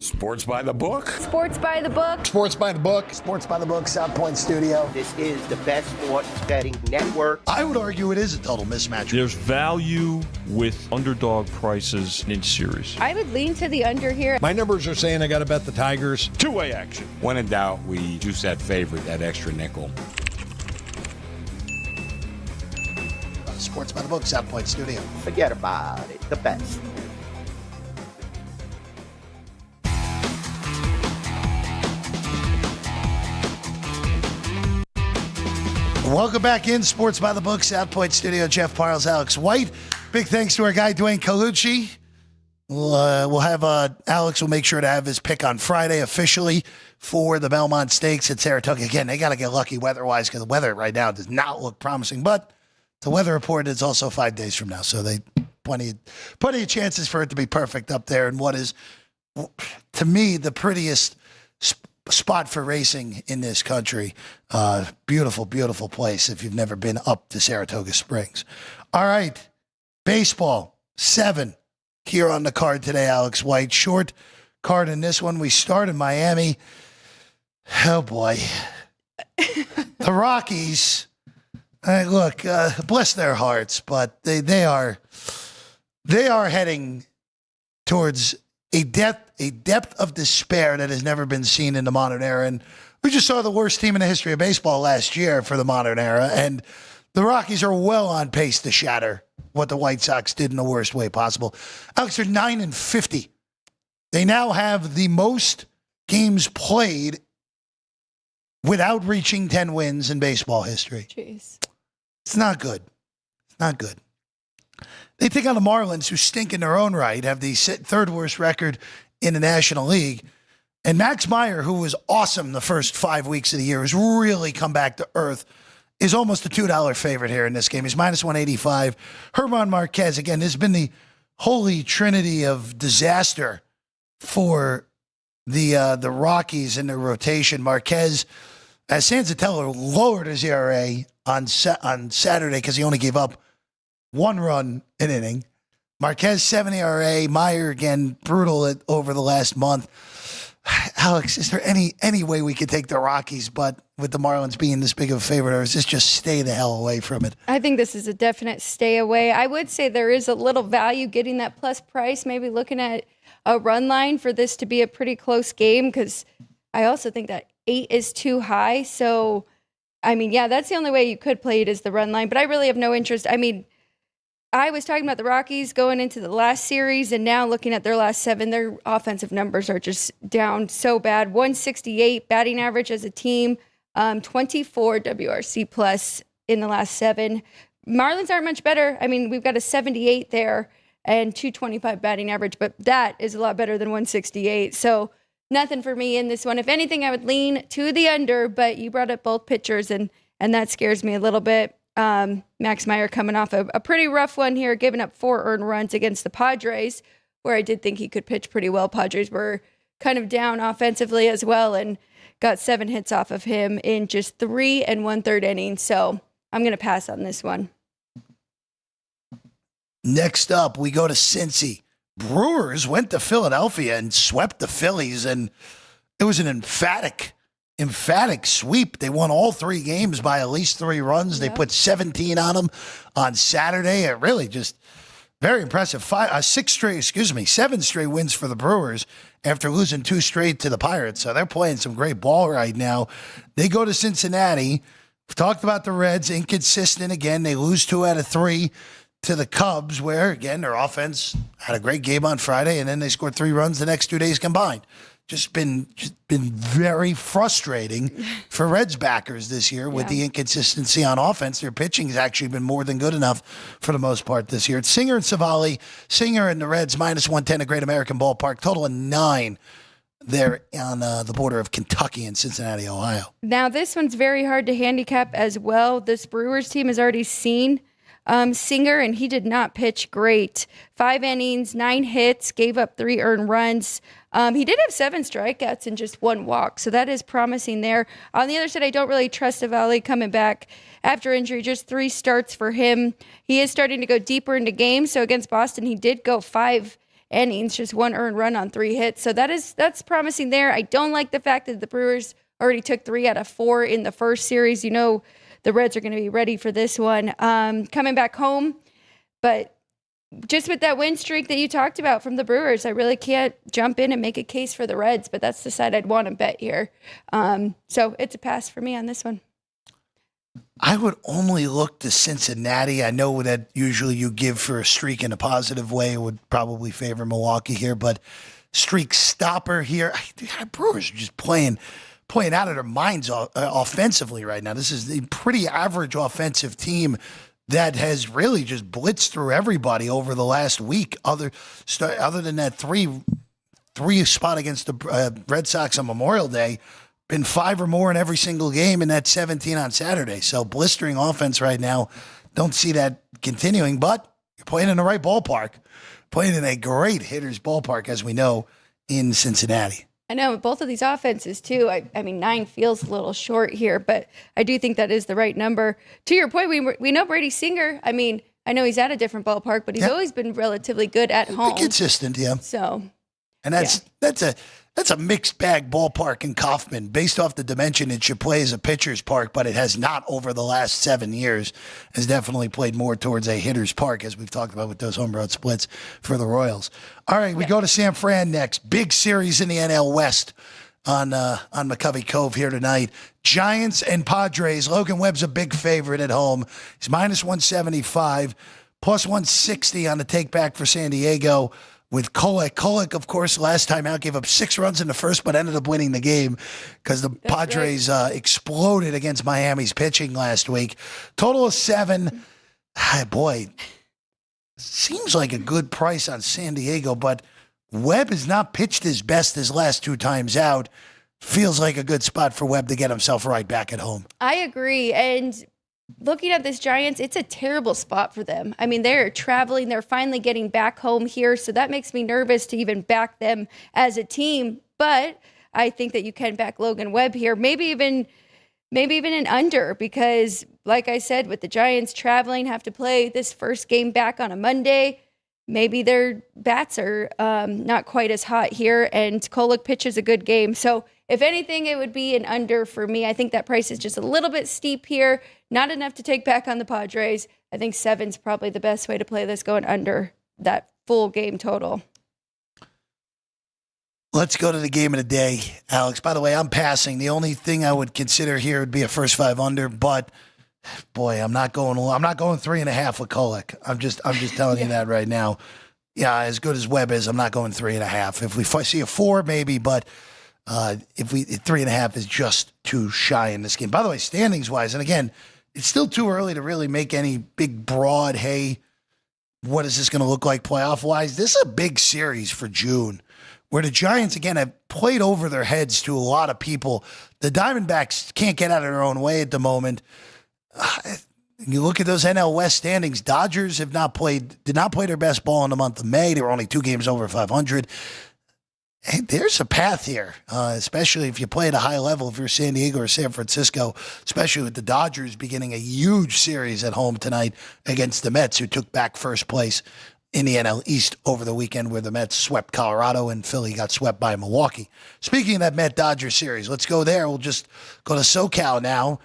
Sports by the Book. Sports by the Book. Sports by the Book. Sports by the Book, South Point Studio. This is the best sports betting network. I would argue it is a total mismatch. There's value with underdog prices in series. I would lean to the under here. My numbers are saying I got to bet the Tigers. Two-way action. When in doubt, we juice that favorite, that extra nickel. Sports by the Book, South Point Studio. Forget about it. The best. Welcome back in Sports by the Book, South Point Studio. Jeff Parles, Alex White. Big thanks to our guy, Dwayne Colucci. We'll have Alex will make sure to have his pick on Friday officially for the Belmont Stakes at Saratoga. Again, they got to get lucky weather-wise because the weather right now does not look promising. But the weather report is also 5 days from now, so they plenty of chances for it to be perfect up there in what is, to me, the prettiest spot for racing in this country. Beautiful, beautiful place if you've never been up to Saratoga Springs. All right, baseball, 7 here on the card today, Alex White. Short card in this one. We start in Miami. Oh, boy. The Rockies, look, bless their hearts, but they are heading towards a depth of despair that has never been seen in the modern era. And we just saw the worst team in the history of baseball last year for the modern era. And the Rockies are well on pace to shatter what the White Sox did in the worst way possible. Alex, they're 9-50. They now have the most games played without reaching 10 wins in baseball history. Jeez. It's not good. It's not good. They take on the Marlins, who stink in their own right, have the third worst record in the National League. And Max Meyer, who was awesome the first 5 weeks of the year, has really come back to earth, is almost a $2 favorite here in this game. He's minus 185. Herman Marquez, again, this has been the holy trinity of disaster for the Rockies in their rotation. Marquez, as Sanzatello lowered his ERA on Saturday because he only gave up 1 run an inning. Marquez, 7 ERA. Meyer, again, brutal over the last month. Alex, is there any way we could take the Rockies, but with the Marlins being this big of a favorite, or is this just stay the hell away from it? I think this is a definite stay away. I would say there is a little value getting that plus price, maybe looking at a run line for this to be a pretty close game, because I also think that 8 is too high. So, I mean, yeah, that's the only way you could play it is the run line, but I really have no interest. I mean, I was talking about the Rockies going into the last series, and now looking at their last 7, their offensive numbers are just down so bad. 168 batting average as a team, 24 WRC plus in the last 7. Marlins aren't much better. I mean, we've got a 78 there and 225 batting average, but that is a lot better than 168. So nothing for me in this one. If anything, I would lean to the under, but you brought up both pitchers, and that scares me a little bit. Max Meyer coming off a pretty rough one here, giving up 4 earned runs against the Padres, where I did think he could pitch pretty well. Padres were kind of down offensively as well, and got 7 hits off of him in just 3 1/3 innings. So I'm going to pass on this one. Next up, we go to Cincy. Brewers went to Philadelphia and swept the Phillies, and it was an emphatic sweep. They won all 3 games by at least 3 runs. They put 17 on them on Saturday. It really just very impressive. 7 straight wins for the Brewers after losing 2 straight to the Pirates. So they're playing some great ball right now. They go to Cincinnati. We've talked about the Reds, inconsistent again. They lose 2 out of 3 to the Cubs, where, again, their offense had a great game on Friday, and then they scored 3 runs the next 2 days combined. Just been very frustrating for Reds backers this year with the inconsistency on offense. Their pitching has actually been more than good enough for the most part this year. It's Singer and Savali. Singer and the Reds minus 110 at Great American Ballpark. Total of 9 there on the border of Kentucky and Cincinnati, Ohio. Now, this one's very hard to handicap as well. This Brewers team has already seen Singer, and he did not pitch great. 5 innings, 9 hits, gave up 3 earned runs. He did have 7 strikeouts and just 1 walk, so that is promising there. On the other side, I don't really trust Savali coming back after injury. Just 3 starts for him. He is starting to go deeper into games. So against Boston, he did go 5 innings, just 1 earned run on 3 hits. So that's promising there. I don't like the fact that the Brewers already took 3 out of 4 in the first series. You know, the Reds are going to be ready for this one. Coming back home, but just with that win streak that you talked about from the Brewers, I really can't jump in and make a case for the Reds, but that's the side I'd want to bet here. So it's a pass for me on this one. I would only look to Cincinnati. I know that usually you give for a streak in a positive way. It would probably favor Milwaukee here, but streak stopper here. Brewers are just playing out of their minds offensively right now. This is a pretty average offensive team that has really just blitzed through everybody over the last week. Other than that three spot against the Red Sox on Memorial Day, been 5 or more in every single game, and that 17 on Saturday. So blistering offense right now. Don't see that continuing, but you're playing in the right ballpark. Playing in a great hitter's ballpark, as we know, in Cincinnati. I know both of these offenses too. I mean, 9 feels a little short here, but I do think that is the right number. To your point, we know Brady Singer. I mean, I know he's at a different ballpark, but he's always been relatively good at home. Consistent, yeah. So, and that's a mixed bag ballpark in Kaufman. Based off the dimension, it should play as a pitcher's park, but it has not over the last 7 years. Has definitely played more towards a hitter's park, as we've talked about with those home road splits for the Royals. All right, we go to San Fran next. Big series in the NL West on McCovey Cove here tonight. Giants and Padres. Logan Webb's a big favorite at home. He's minus 175, plus 160 on the take back for San Diego. With Kolek. Kolek, of course, last time out gave up 6 runs in the first, but ended up winning the game because the Padres exploded against Miami's pitching last week. Total of 7. Boy, seems like a good price on San Diego, but Webb has not pitched his best his last 2 times out. Feels like a good spot for Webb to get himself right back at home. I agree. And looking at this Giants, it's a terrible spot for them. I mean, they're traveling. They're finally getting back home here. So that makes me nervous to even back them as a team. But I think that you can back Logan Webb here. Maybe even an under, because like I said, with the Giants traveling, have to play this first game back on a Monday. Maybe their bats are not quite as hot here, and Kolek pitches a good game. So if anything, it would be an under for me. I think that price is just a little bit steep here. Not enough to take back on the Padres. I think 7's probably the best way to play this, going under that full game total. Let's go to the game of the day, Alex. By the way, I'm passing. The only thing I would consider here would be a first 5 under, but boy, I'm not going 3.5 with Kolek. I'm just telling you that right now. Yeah, as good as Webb is, I'm not going 3.5. If we see a 4, maybe, but if 3.5 is just too shy in this game. By the way, standings wise, and again, it's still too early to really make any big broad, hey, what is this going to look like playoff wise? This is a big series for June, where the Giants, again, have played over their heads to a lot of people. The Diamondbacks can't get out of their own way at the moment. You look at those NL West standings, Dodgers did not play their best ball in the month of May. They were only 2 games over 500. Hey, there's a path here, especially if you play at a high level, if you're San Diego or San Francisco, especially with the Dodgers beginning a huge series at home tonight against the Mets, who took back first place in the NL East over the weekend, where the Mets swept Colorado and Philly got swept by Milwaukee. Speaking of that Met-Dodger series, let's go there. We'll just go to SoCal now.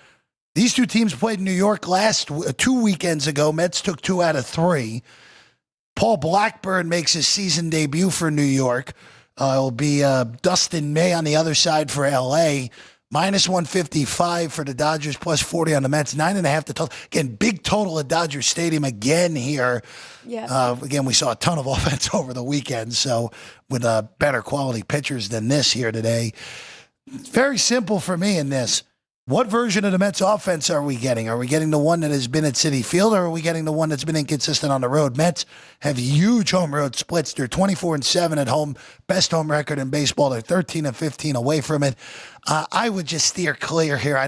These 2 teams played in New York 2 weekends ago. Mets took 2 out of 3. Paul Blackburn makes his season debut for New York. It'll be Dustin May on the other side for L.A. Minus 155 for the Dodgers, plus 40 on the Mets. 9.5 to total. Again, big total at Dodger Stadium again here. Yeah. Again, we saw a ton of offense over the weekend, so with better quality pitchers than this here today. It's very simple for me in this. What version of the Mets offense are we getting? Are we getting the one that has been at Citi Field, or are we getting the one that's been inconsistent on the road? Mets have huge home road splits. They're 24-7 at home, best home record in baseball. They're 13-15 away from it. I would just steer clear here. I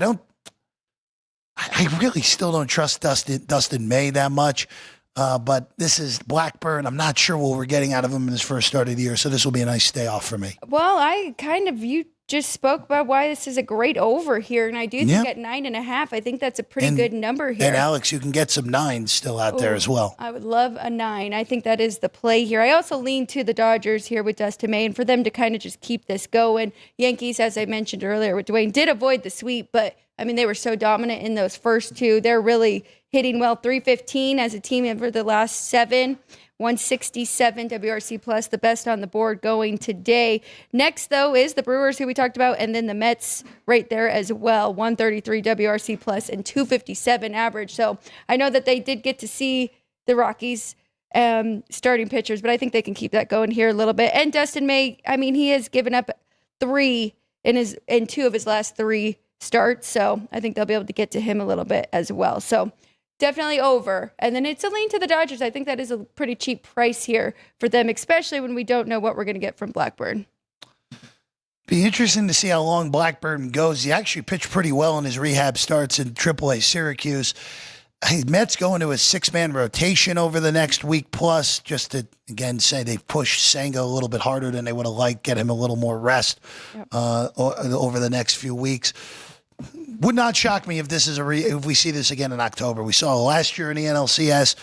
really still don't trust Dustin May that much. But this is Blackburn. I'm not sure what we're getting out of him in his first start of the year, so this will be a nice stay off for me. Well, you just spoke about why this is a great over here, and I do think at 9.5, I think that's a pretty good number here. And Alex, you can get some 9s still out there as well. I would love a 9. I think that is the play here. I also lean to the Dodgers here with Dustin May, and for them to kind of just keep this going. Yankees, as I mentioned earlier with Dwayne, did avoid the sweep, but I mean, they were so dominant in those first 2. They're really hitting well. 315 as a team over the last 7. 167 WRC plus, the best on the board going today. Next, though, is the Brewers, who we talked about, and then the Mets right there as well. 133 WRC plus and 257 average. So I know that they did get to see the Rockies starting pitchers, but I think they can keep that going here a little bit. And Dustin May, I mean, he has given up 3 in 2 of his last 3 starts. So I think they'll be able to get to him a little bit as well. So definitely over. And then it's a lean to the Dodgers. I think that is a pretty cheap price here for them, especially when we don't know what we're going to get from Blackburn. Be interesting to see how long Blackburn goes. He actually pitched pretty well in his rehab starts in AAA Syracuse. Mets going to a 6-man rotation over the next week plus, just to, again, say they've pushed Senga a little bit harder than they would have liked, get him a little more rest over the next few weeks. Would not shock me if this is if we see this again in October. We saw last year in the NLCS.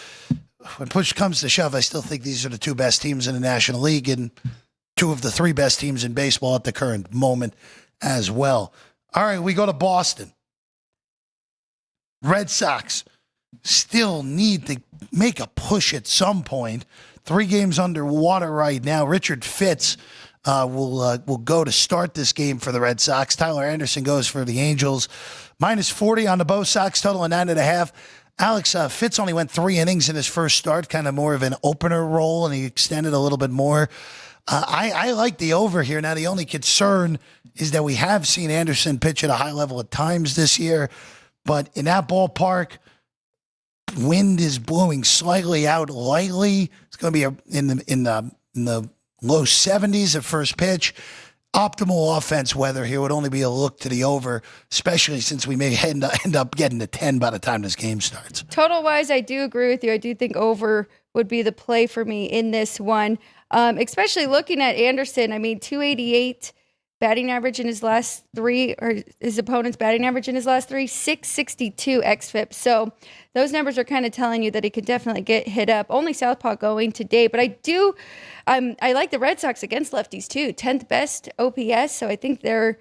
When push comes to shove, I still think these are the 2 best teams in the National League and 2 of the 3 best teams in baseball at the current moment as well. All right, we go to Boston. Red Sox still need to make a push at some point. 3 games underwater right now. Richard Fitz will go to start this game for the Red Sox. Tyler Anderson goes for the Angels. Minus 40 on the Bo Sox, total of 9.5. Alex, Fitz only went 3 innings in his first start, kind of more of an opener role, and he extended a little bit more. I like the over here. Now, the only concern is that we have seen Anderson pitch at a high level at times this year, but in that ballpark, wind is blowing slightly out lightly. It's going to be in the low 70s at first pitch. Optimal offense weather here would only be a look to the over, especially since we may end up getting to 10 by the time this game starts. Total-wise, I do agree with you. I do think over would be the play for me in this one, especially looking at Anderson. I mean, 288 batting average in his last three, or his opponent's batting average in his last three, 662 xFIP. So those numbers are kind of telling you that he could definitely get hit up. Only southpaw going today, but I like the Red Sox against lefties too. 10th best OPS, so I think they're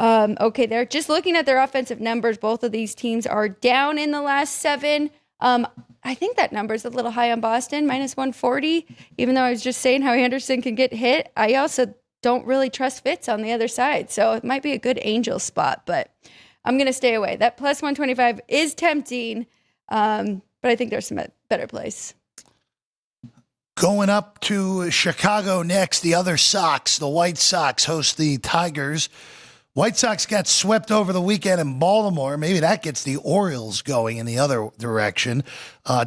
okay there. Just looking at their offensive numbers, both of these teams are down in the last 7. I think that number is a little high on Boston, -140, even though I was just saying how Anderson can get hit. I also don't really trust Fitz on the other side, so it might be a good Angel spot, but I'm going to stay away. That +125 is tempting, but I think there's some better plays. Going up to Chicago next, the other Sox, the White Sox host the Tigers. White Sox got swept over the weekend in Baltimore. Maybe that gets the Orioles going in the other direction.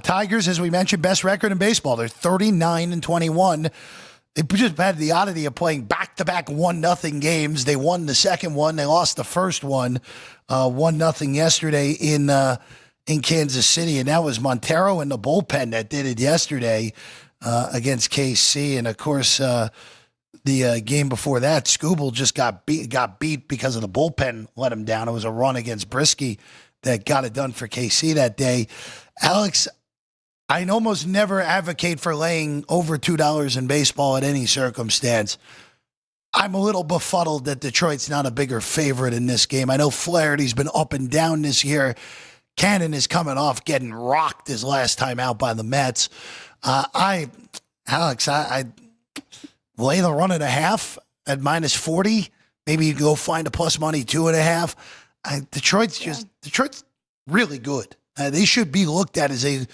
Tigers, as we mentioned, best record in baseball. They're 39-21. They just had the oddity of playing back-to-back 1-0 games. They won the second one. They lost the first one, 1-0 yesterday in Kansas City. And that was Montero in the bullpen that did it yesterday against KC. And, of course, the game before that, Skubal just got beat because of the bullpen let him down. It was a run against Brisky that got it done for KC that day. Alex, I almost never advocate for laying over $2 in baseball at any circumstance. I'm a little befuddled that Detroit's not a bigger favorite in this game. I know Flaherty's been up and down this year. Cannon is coming off getting rocked his last time out by the Mets. Alex, I lay the 1.5 at -40. Maybe you go find a plus money 2.5. Detroit's really good. They should be looked at as a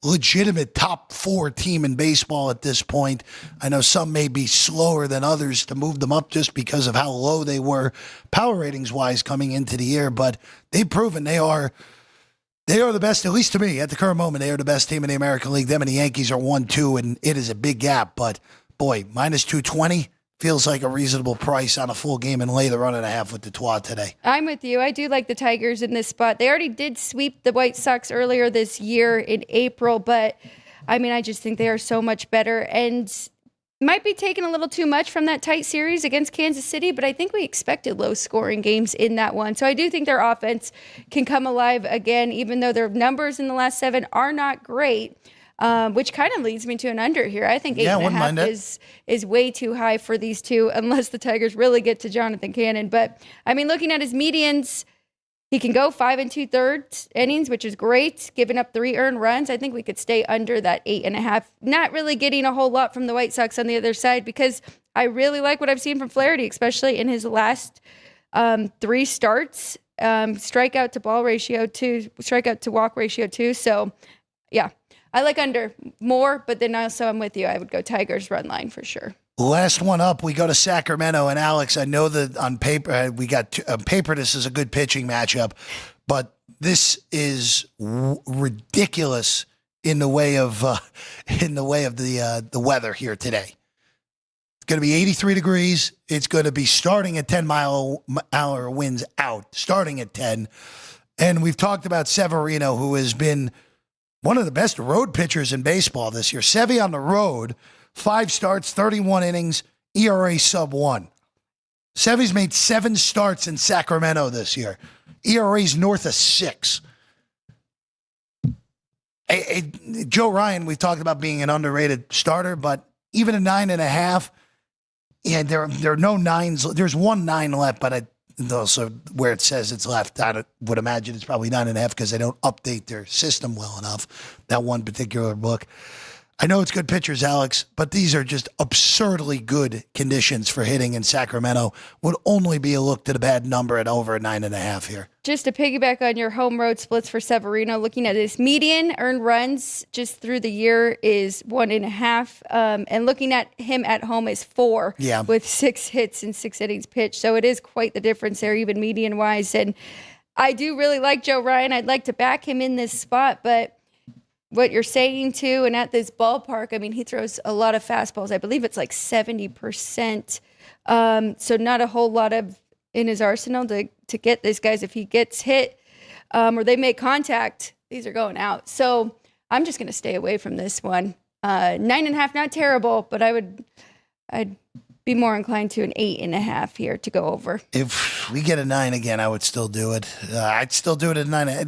legitimate top 4 team in baseball at this point. I know some may be slower than others to move them up just because of how low they were power ratings wise coming into the year, but they've proven they are the best, at least to me at the current moment. They are the best team in the American League. Them and the Yankees are 1-2, and it is a big gap, but boy, -220 feels like a reasonable price on a full game, and lay the 1.5 with the Twa today. I'm with you. I do like the Tigers in this spot. They already did sweep the White Sox earlier this year in April, but I mean, I just think they are so much better and might be taking a little too much from that tight series against Kansas City, but I think we expected low-scoring games in that one. So I do think their offense can come alive again, even though their numbers in the last 7 are not great. Which kind of leads me to an under here. I think 8.5 is way too high for these two, unless the Tigers really get to Jonathan Cannon. But I mean, looking at his medians, he can go 5 2/3 innings, which is great. Giving up 3 earned runs, I think we could stay under that 8.5. Not really getting a whole lot from the White Sox on the other side, because I really like what I've seen from Flaherty, especially in his last 3 starts. Strikeout to ball ratio 2, strikeout to walk ratio 2. So, yeah. I like under more, but then also I'm with you. I would go Tigers run line for sure. Last one up, we go to Sacramento. And Alex, I know that on paper, this is a good pitching matchup, but this is ridiculous in the way of the weather here today. It's going to be 83 degrees. It's going to be starting at 10-mile-an-hour winds out, starting at 10. And we've talked about Severino, who has been one of the best road pitchers in baseball this year. Sevy on the road, 5 starts, 31 innings, ERA sub-1. Sevy's made 7 starts in Sacramento this year. ERA's north of 6. Joe Ryan, we've talked about being an underrated starter, but even a 9.5, there are no 9s. There's 1 9 left, but also where it says it's left, I would imagine it's probably 9.5 because they don't update their system well enough, that one particular book. I know it's good pitchers, Alex, but these are just absurdly good conditions for hitting in Sacramento. Would only be a look to the bad number at over 9.5 here. Just to piggyback on your home road splits for Severino, looking at his median earned runs just through the year is 1.5. And looking at him at home is 4 with 6 hits and 6 innings pitched. So it is quite the difference there, even median wise. And I do really like Joe Ryan. I'd like to back him in this spot, but what you're saying too. And at this ballpark, I mean, he throws a lot of fastballs. I believe it's like 70%. So not a whole lot of in his arsenal to get these guys. If he gets hit or they make contact, these are going out. So I'm just going to stay away from this one. 9.5, not terrible, but I'd be more inclined to an 8.5 here to go over. If we get a 9 again, I would still do it. I'd still do it at 9.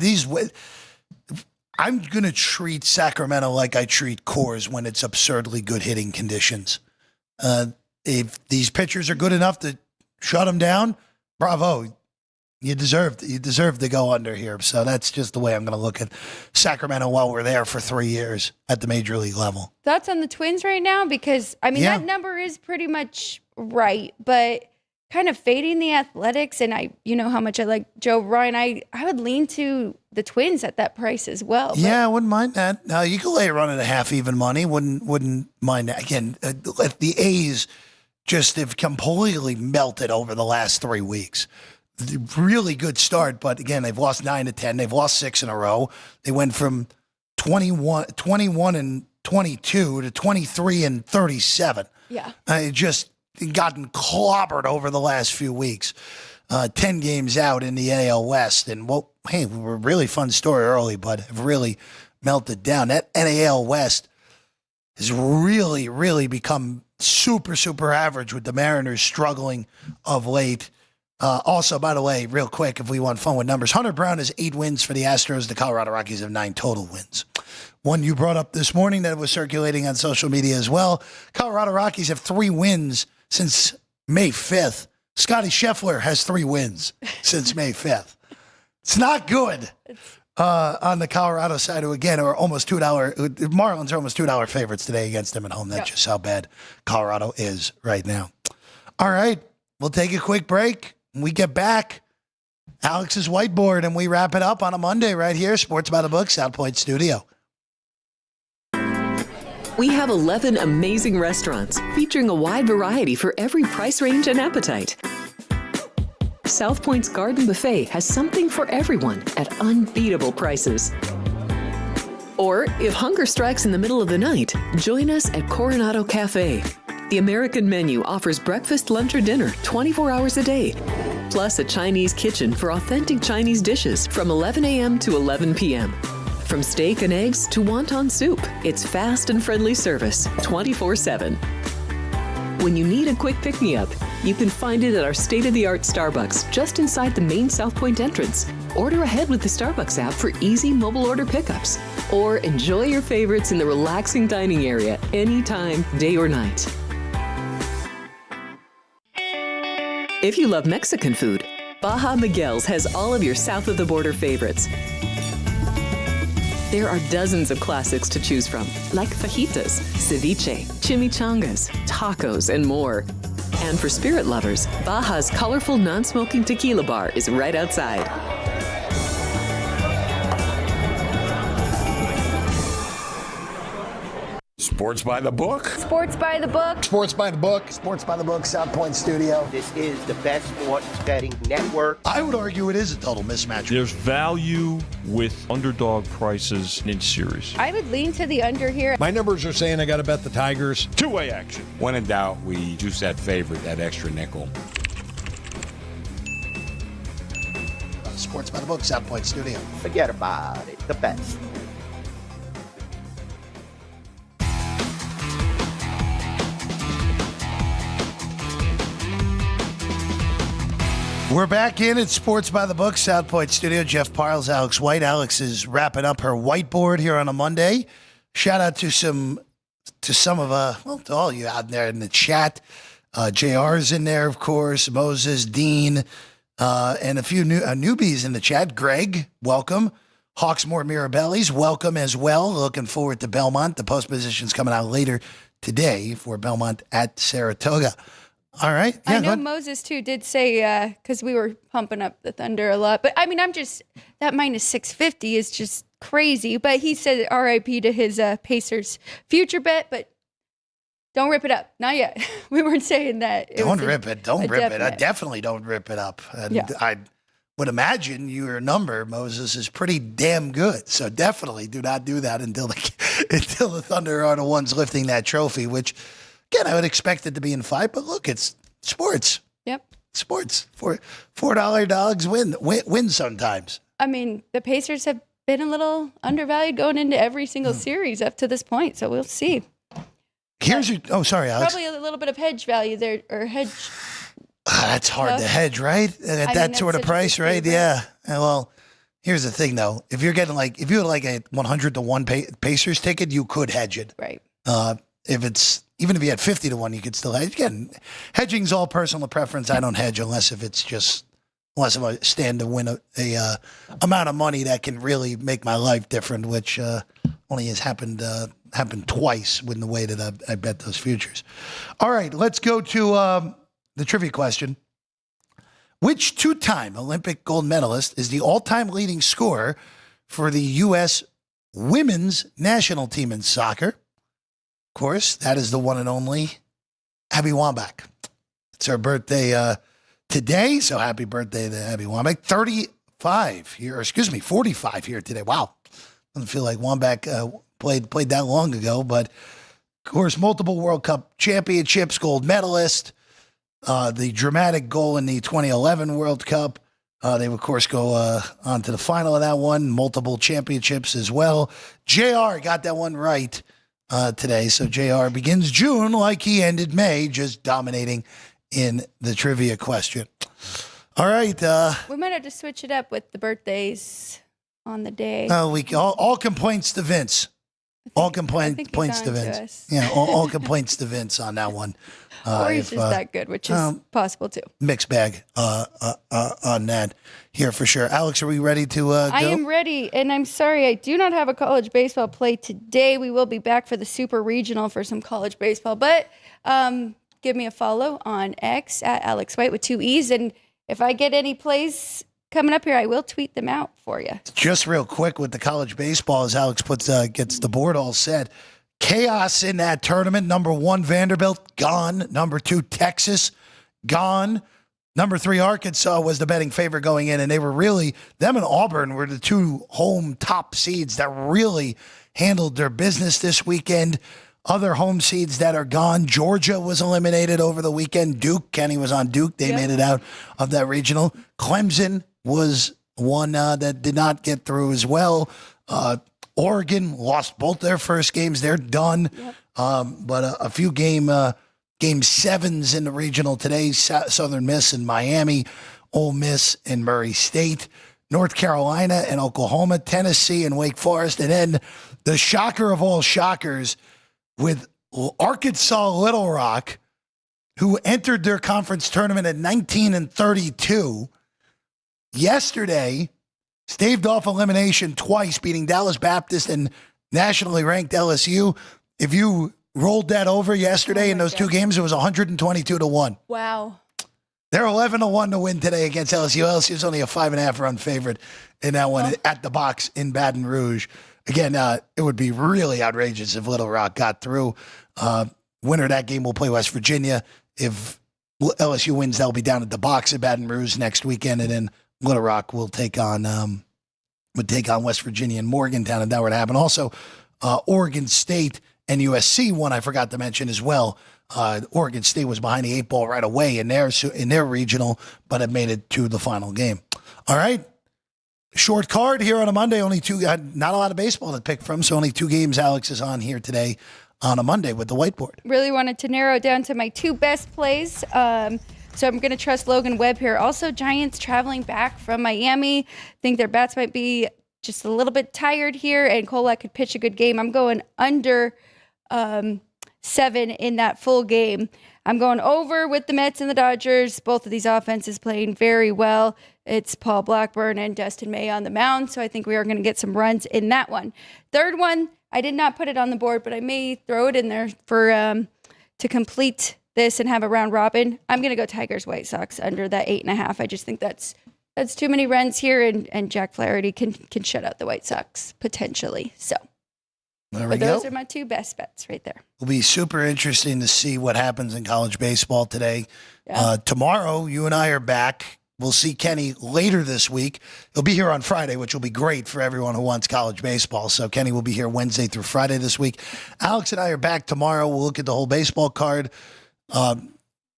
I'm going to treat Sacramento like I treat Coors when it's absurdly good hitting conditions. If these pitchers are good enough to shut them down, bravo. You deserve to go under here. So that's just the way I'm going to look at Sacramento while we're there for 3 years at the major league level. Thoughts on the Twins right now? Because, I mean, that number is pretty much right, but kind of fading the Athletics, and you know how much I like Joe Ryan. I would lean to the Twins at that price as well. Yeah, I wouldn't mind that. You could lay it run at a half even money. Wouldn't mind that. Again, the A's just have completely melted over the last 3 weeks. Really good start, but again, they've lost 9 to 10. They've lost 6 in a row. They went from 21 and 22 to 23 and 37. Yeah. Just gotten clobbered over the last few weeks. 10 games out in the AL West. And, well, hey, we were a really fun story early, but have really melted down. That NAL West has really, really become super, super average with the Mariners struggling of late. Also, by the way, real quick, if we want fun with numbers, Hunter Brown has 8 wins for the Astros. The Colorado Rockies have 9 total wins. One you brought up this morning that was circulating on social media as well. Colorado Rockies have 3 wins since May 5th. Scotty Scheffler has 3 wins since May 5th. It's not good on the Colorado side, who again are almost $2. Marlins are almost $2 favorites today against them at home. That's just how bad Colorado is right now. All right, we'll take a quick break. When we get back, Alex's whiteboard, and we wrap it up on a Monday right here, Sports by the Book, South Point Studio. We have 11 amazing restaurants featuring a wide variety for every price range and appetite. South Point's Garden Buffet has something for everyone at unbeatable prices. Or if hunger strikes in the middle of the night, join us at Coronado Cafe. The American menu offers breakfast, lunch, or dinner 24 hours a day, plus a Chinese kitchen for authentic Chinese dishes from 11 a.m. to 11 p.m. From steak and eggs to wonton soup, it's fast and friendly service 24/7. When you need a quick pick-me-up, you can find it at our state-of-the-art Starbucks just inside the main South Point entrance. Order ahead with the Starbucks app for easy mobile order pickups. Or enjoy your favorites in the relaxing dining area anytime, day or night. If you love Mexican food, Baja Miguel's has all of your south of the border favorites. There are dozens of classics to choose from, like fajitas, ceviche, chimichangas, tacos, and more. And for spirit lovers, Baja's colorful non-smoking tequila bar is right outside. Sports by the book. Sports by the book. Sports by the Book. Sports by the Book, South Point Studio. This is the best sports betting network. I would argue it is a total mismatch. There's value with underdog prices in series. I would lean to the under here. My numbers are saying I got to bet the Tigers. Two-way action. When in doubt, we juice that favorite, that extra nickel. Sports by the Book, South Point Studio. Forget about it. The best. We're back in at Sports by the Book, South Point Studio. Jeff Parles, Alex White. Alex is wrapping up her whiteboard here on a Monday. Shout out to some of to all you out there in the chat. JR's in there, of course. Moses, Dean, and a few newbies in the chat. Greg, welcome. Hawksmore Mirabellis, welcome as well. Looking forward to Belmont. The post position's coming out later today for Belmont at Saratoga. All right. Yeah, I know Moses, too, did say, because we were pumping up the Thunder a lot. But, I mean, that minus 650 is just crazy. But he said RIP to his Pacers future bet, but don't rip it up. Not yet. We weren't saying that. Don't rip it. Don't rip it. I definitely don't rip it up. And would imagine your number, Moses, is pretty damn good. So definitely do not do that until the Thunder are the ones lifting that trophy, which, again, I would expect it to be in 5. But look, it's sports. Yep. Sports. $4 dogs win sometimes. I mean, the Pacers have been a little undervalued going into every single series up to this point, so we'll see. Here's your. Sorry, Alex. Probably a little bit of hedge value there, or hedge. That's hard to hedge, right? At that sort of price, right? Yeah. Well, here's the thing, though. If you're getting if you had like a 100-to-1 Pacers ticket, you could hedge it. Right. Even if you had 50-to-1, you could still hedge. Again, hedging's all personal preference. I don't hedge unless I stand to win a amount of money that can really make my life different, which only has happened twice with the way that I bet those futures. All right, let's go to the trivia question. Which 2-time Olympic gold medalist is the all-time leading scorer for the U.S. women's national team in soccer? Of course, that is the one and only Abby Wambach. It's her birthday today, so happy birthday to Abby Wambach. 45 here today. Wow. Doesn't feel like Wambach played that long ago, but of course, multiple World Cup championships, gold medalist, the dramatic goal in the 2011 World Cup. They, of course, go on to the final of that one, multiple championships as well. JR got that one right today, so JR begins June like he ended May, just dominating in the trivia question. All right. We might have to switch it up with the birthdays on the day. All complaints to Vince. All complaints to Vince. Yeah, all complaints to Vince on that one. Or he's just that good, which is possible too. Mixed bag on that here for sure. Alex, are we ready to go? I am ready, and I'm sorry I do not have a college baseball play today. We will be back for the Super Regional for some college baseball, but give me a follow on X at Alex White with 2 E's, and if I get any plays coming up here, I will tweet them out for you. Just real quick with the college baseball, as Alex gets the board all set. Chaos in that tournament. Number 1, Vanderbilt, gone. Number 2, Texas, gone. Number 3, Arkansas was the betting favorite going in, and they were really, them and Auburn were the 2 home top seeds that really handled their business this weekend. Other home seeds that are gone. Georgia was eliminated over the weekend. Duke, Kenny was on Duke. They made it out of that regional. Clemson was one that did not get through as well. Oregon lost both their first games. They're done. Yep. But a few game 7s in the regional today. Southern Miss and Miami, Ole Miss and Murray State, North Carolina and Oklahoma, Tennessee and Wake Forest. And then the shocker of all shockers with Arkansas Little Rock, who entered their conference tournament at 19-32. Yesterday, staved off elimination twice, beating Dallas Baptist and nationally ranked LSU. If you rolled that over yesterday in those 2 games, it was 122-1. Wow. They're 11-1 to win today against LSU. LSU's only a 5.5 run favorite in that one at the box in Baton Rouge. Again, it would be really outrageous if Little Rock got through. Winner of that game will play West Virginia. If LSU wins, they'll be down at the box at Baton Rouge next weekend, and then Little Rock will take on West Virginia and Morgantown, and that would happen. Also, Oregon State and USC, one I forgot to mention as well. Oregon State was behind the 8 ball right away in their regional, but it made it to the final game. All right. Short card here on a Monday, only 2, not a lot of baseball to pick from, so only 2 games Alex is on here today on a Monday with the whiteboard. Really wanted to narrow it down to my 2 best plays. So I'm going to trust Logan Webb here. Also, Giants traveling back from Miami. Think their bats might be just a little bit tired here, and Kolak could pitch a good game. I'm going under 7 in that full game. I'm going over with the Mets and the Dodgers. Both of these offenses playing very well. It's Paul Blackburn and Dustin May on the mound, so I think we are going to get some runs in that one. Third one, I did not put it on the board, but I may throw it in there for to complete this and have a round robin. I'm going to go Tigers White Sox under that 8.5. I just think that's too many runs here, and Jack Flaherty can shut out the White Sox potentially. So those are my 2 best bets right there. It'll be super interesting to see what happens in college baseball today. Yeah. Tomorrow, you and I are back we'll see Kenny later this week. He'll be here on Friday, which will be great for everyone who wants college baseball. So Kenny will be here Wednesday through Friday this week. Alex and I are back tomorrow. We'll look at the whole baseball card.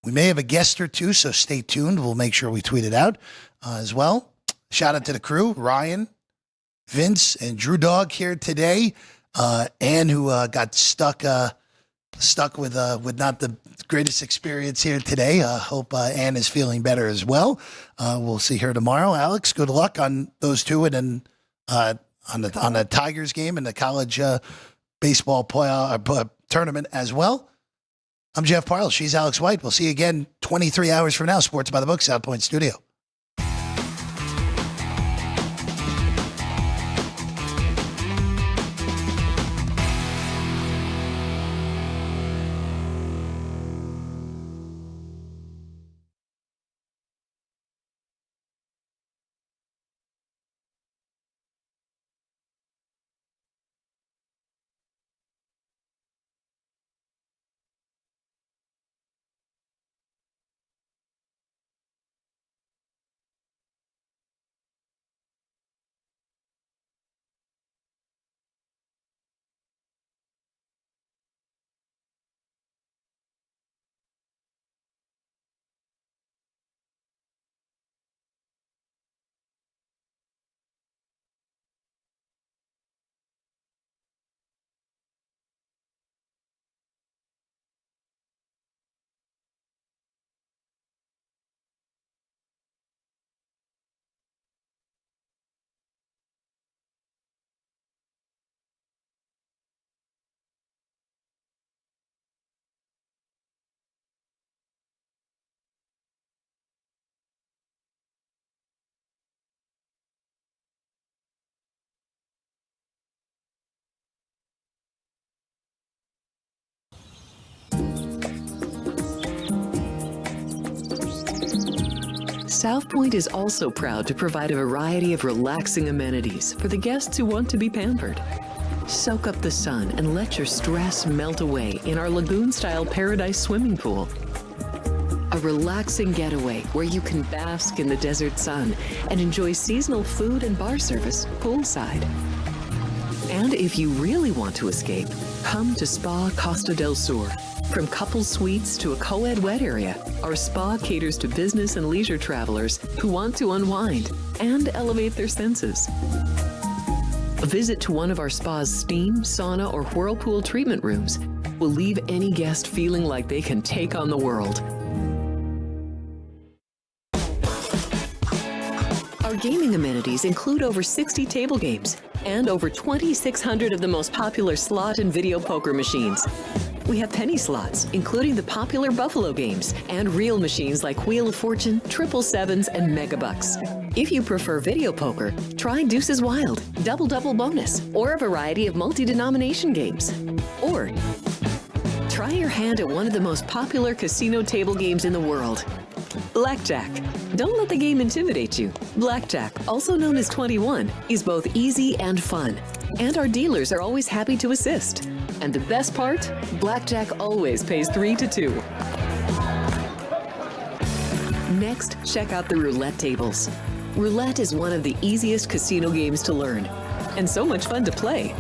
We may have a guest or two, so stay tuned. We'll make sure we tweet it out as well. Shout out to the crew, Ryan, Vince, and Drew Dog here today. Ann, who got stuck with not the greatest experience here today. Hope Ann is feeling better as well. We'll see her tomorrow. Alex, good luck on those two, and then on the Tigers game and the college baseball playoff tournament as well. I'm Jeff Parles. She's Alex White. We'll see you again 23 hours from now. Sports by the Book, South Point Studio. South Point is also proud to provide a variety of relaxing amenities for the guests who want to be pampered. Soak up the sun and let your stress melt away in our lagoon-style paradise swimming pool. A relaxing getaway where you can bask in the desert sun and enjoy seasonal food and bar service poolside. And if you really want to escape, come to Spa Costa del Sur. From couple suites to a co-ed wet area, our spa caters to business and leisure travelers who want to unwind and elevate their senses. A visit to one of our spa's steam, sauna, or whirlpool treatment rooms will leave any guest feeling like they can take on the world. Our gaming amenities include over 60 table games and over 2,600 of the most popular slot and video poker machines. We have penny slots, including the popular Buffalo games, and real machines like Wheel of Fortune, Triple Sevens, and Mega Bucks. If you prefer video poker, try Deuces Wild, Double Double Bonus, or a variety of multi-denomination games. Or try your hand at one of the most popular casino table games in the world, Blackjack. Don't let the game intimidate you. Blackjack, also known as 21, is both easy and fun. And our dealers are always happy to assist. And the best part? Blackjack always pays 3 to 2. Next, check out the roulette tables. Roulette is one of the easiest casino games to learn, and so much fun to play.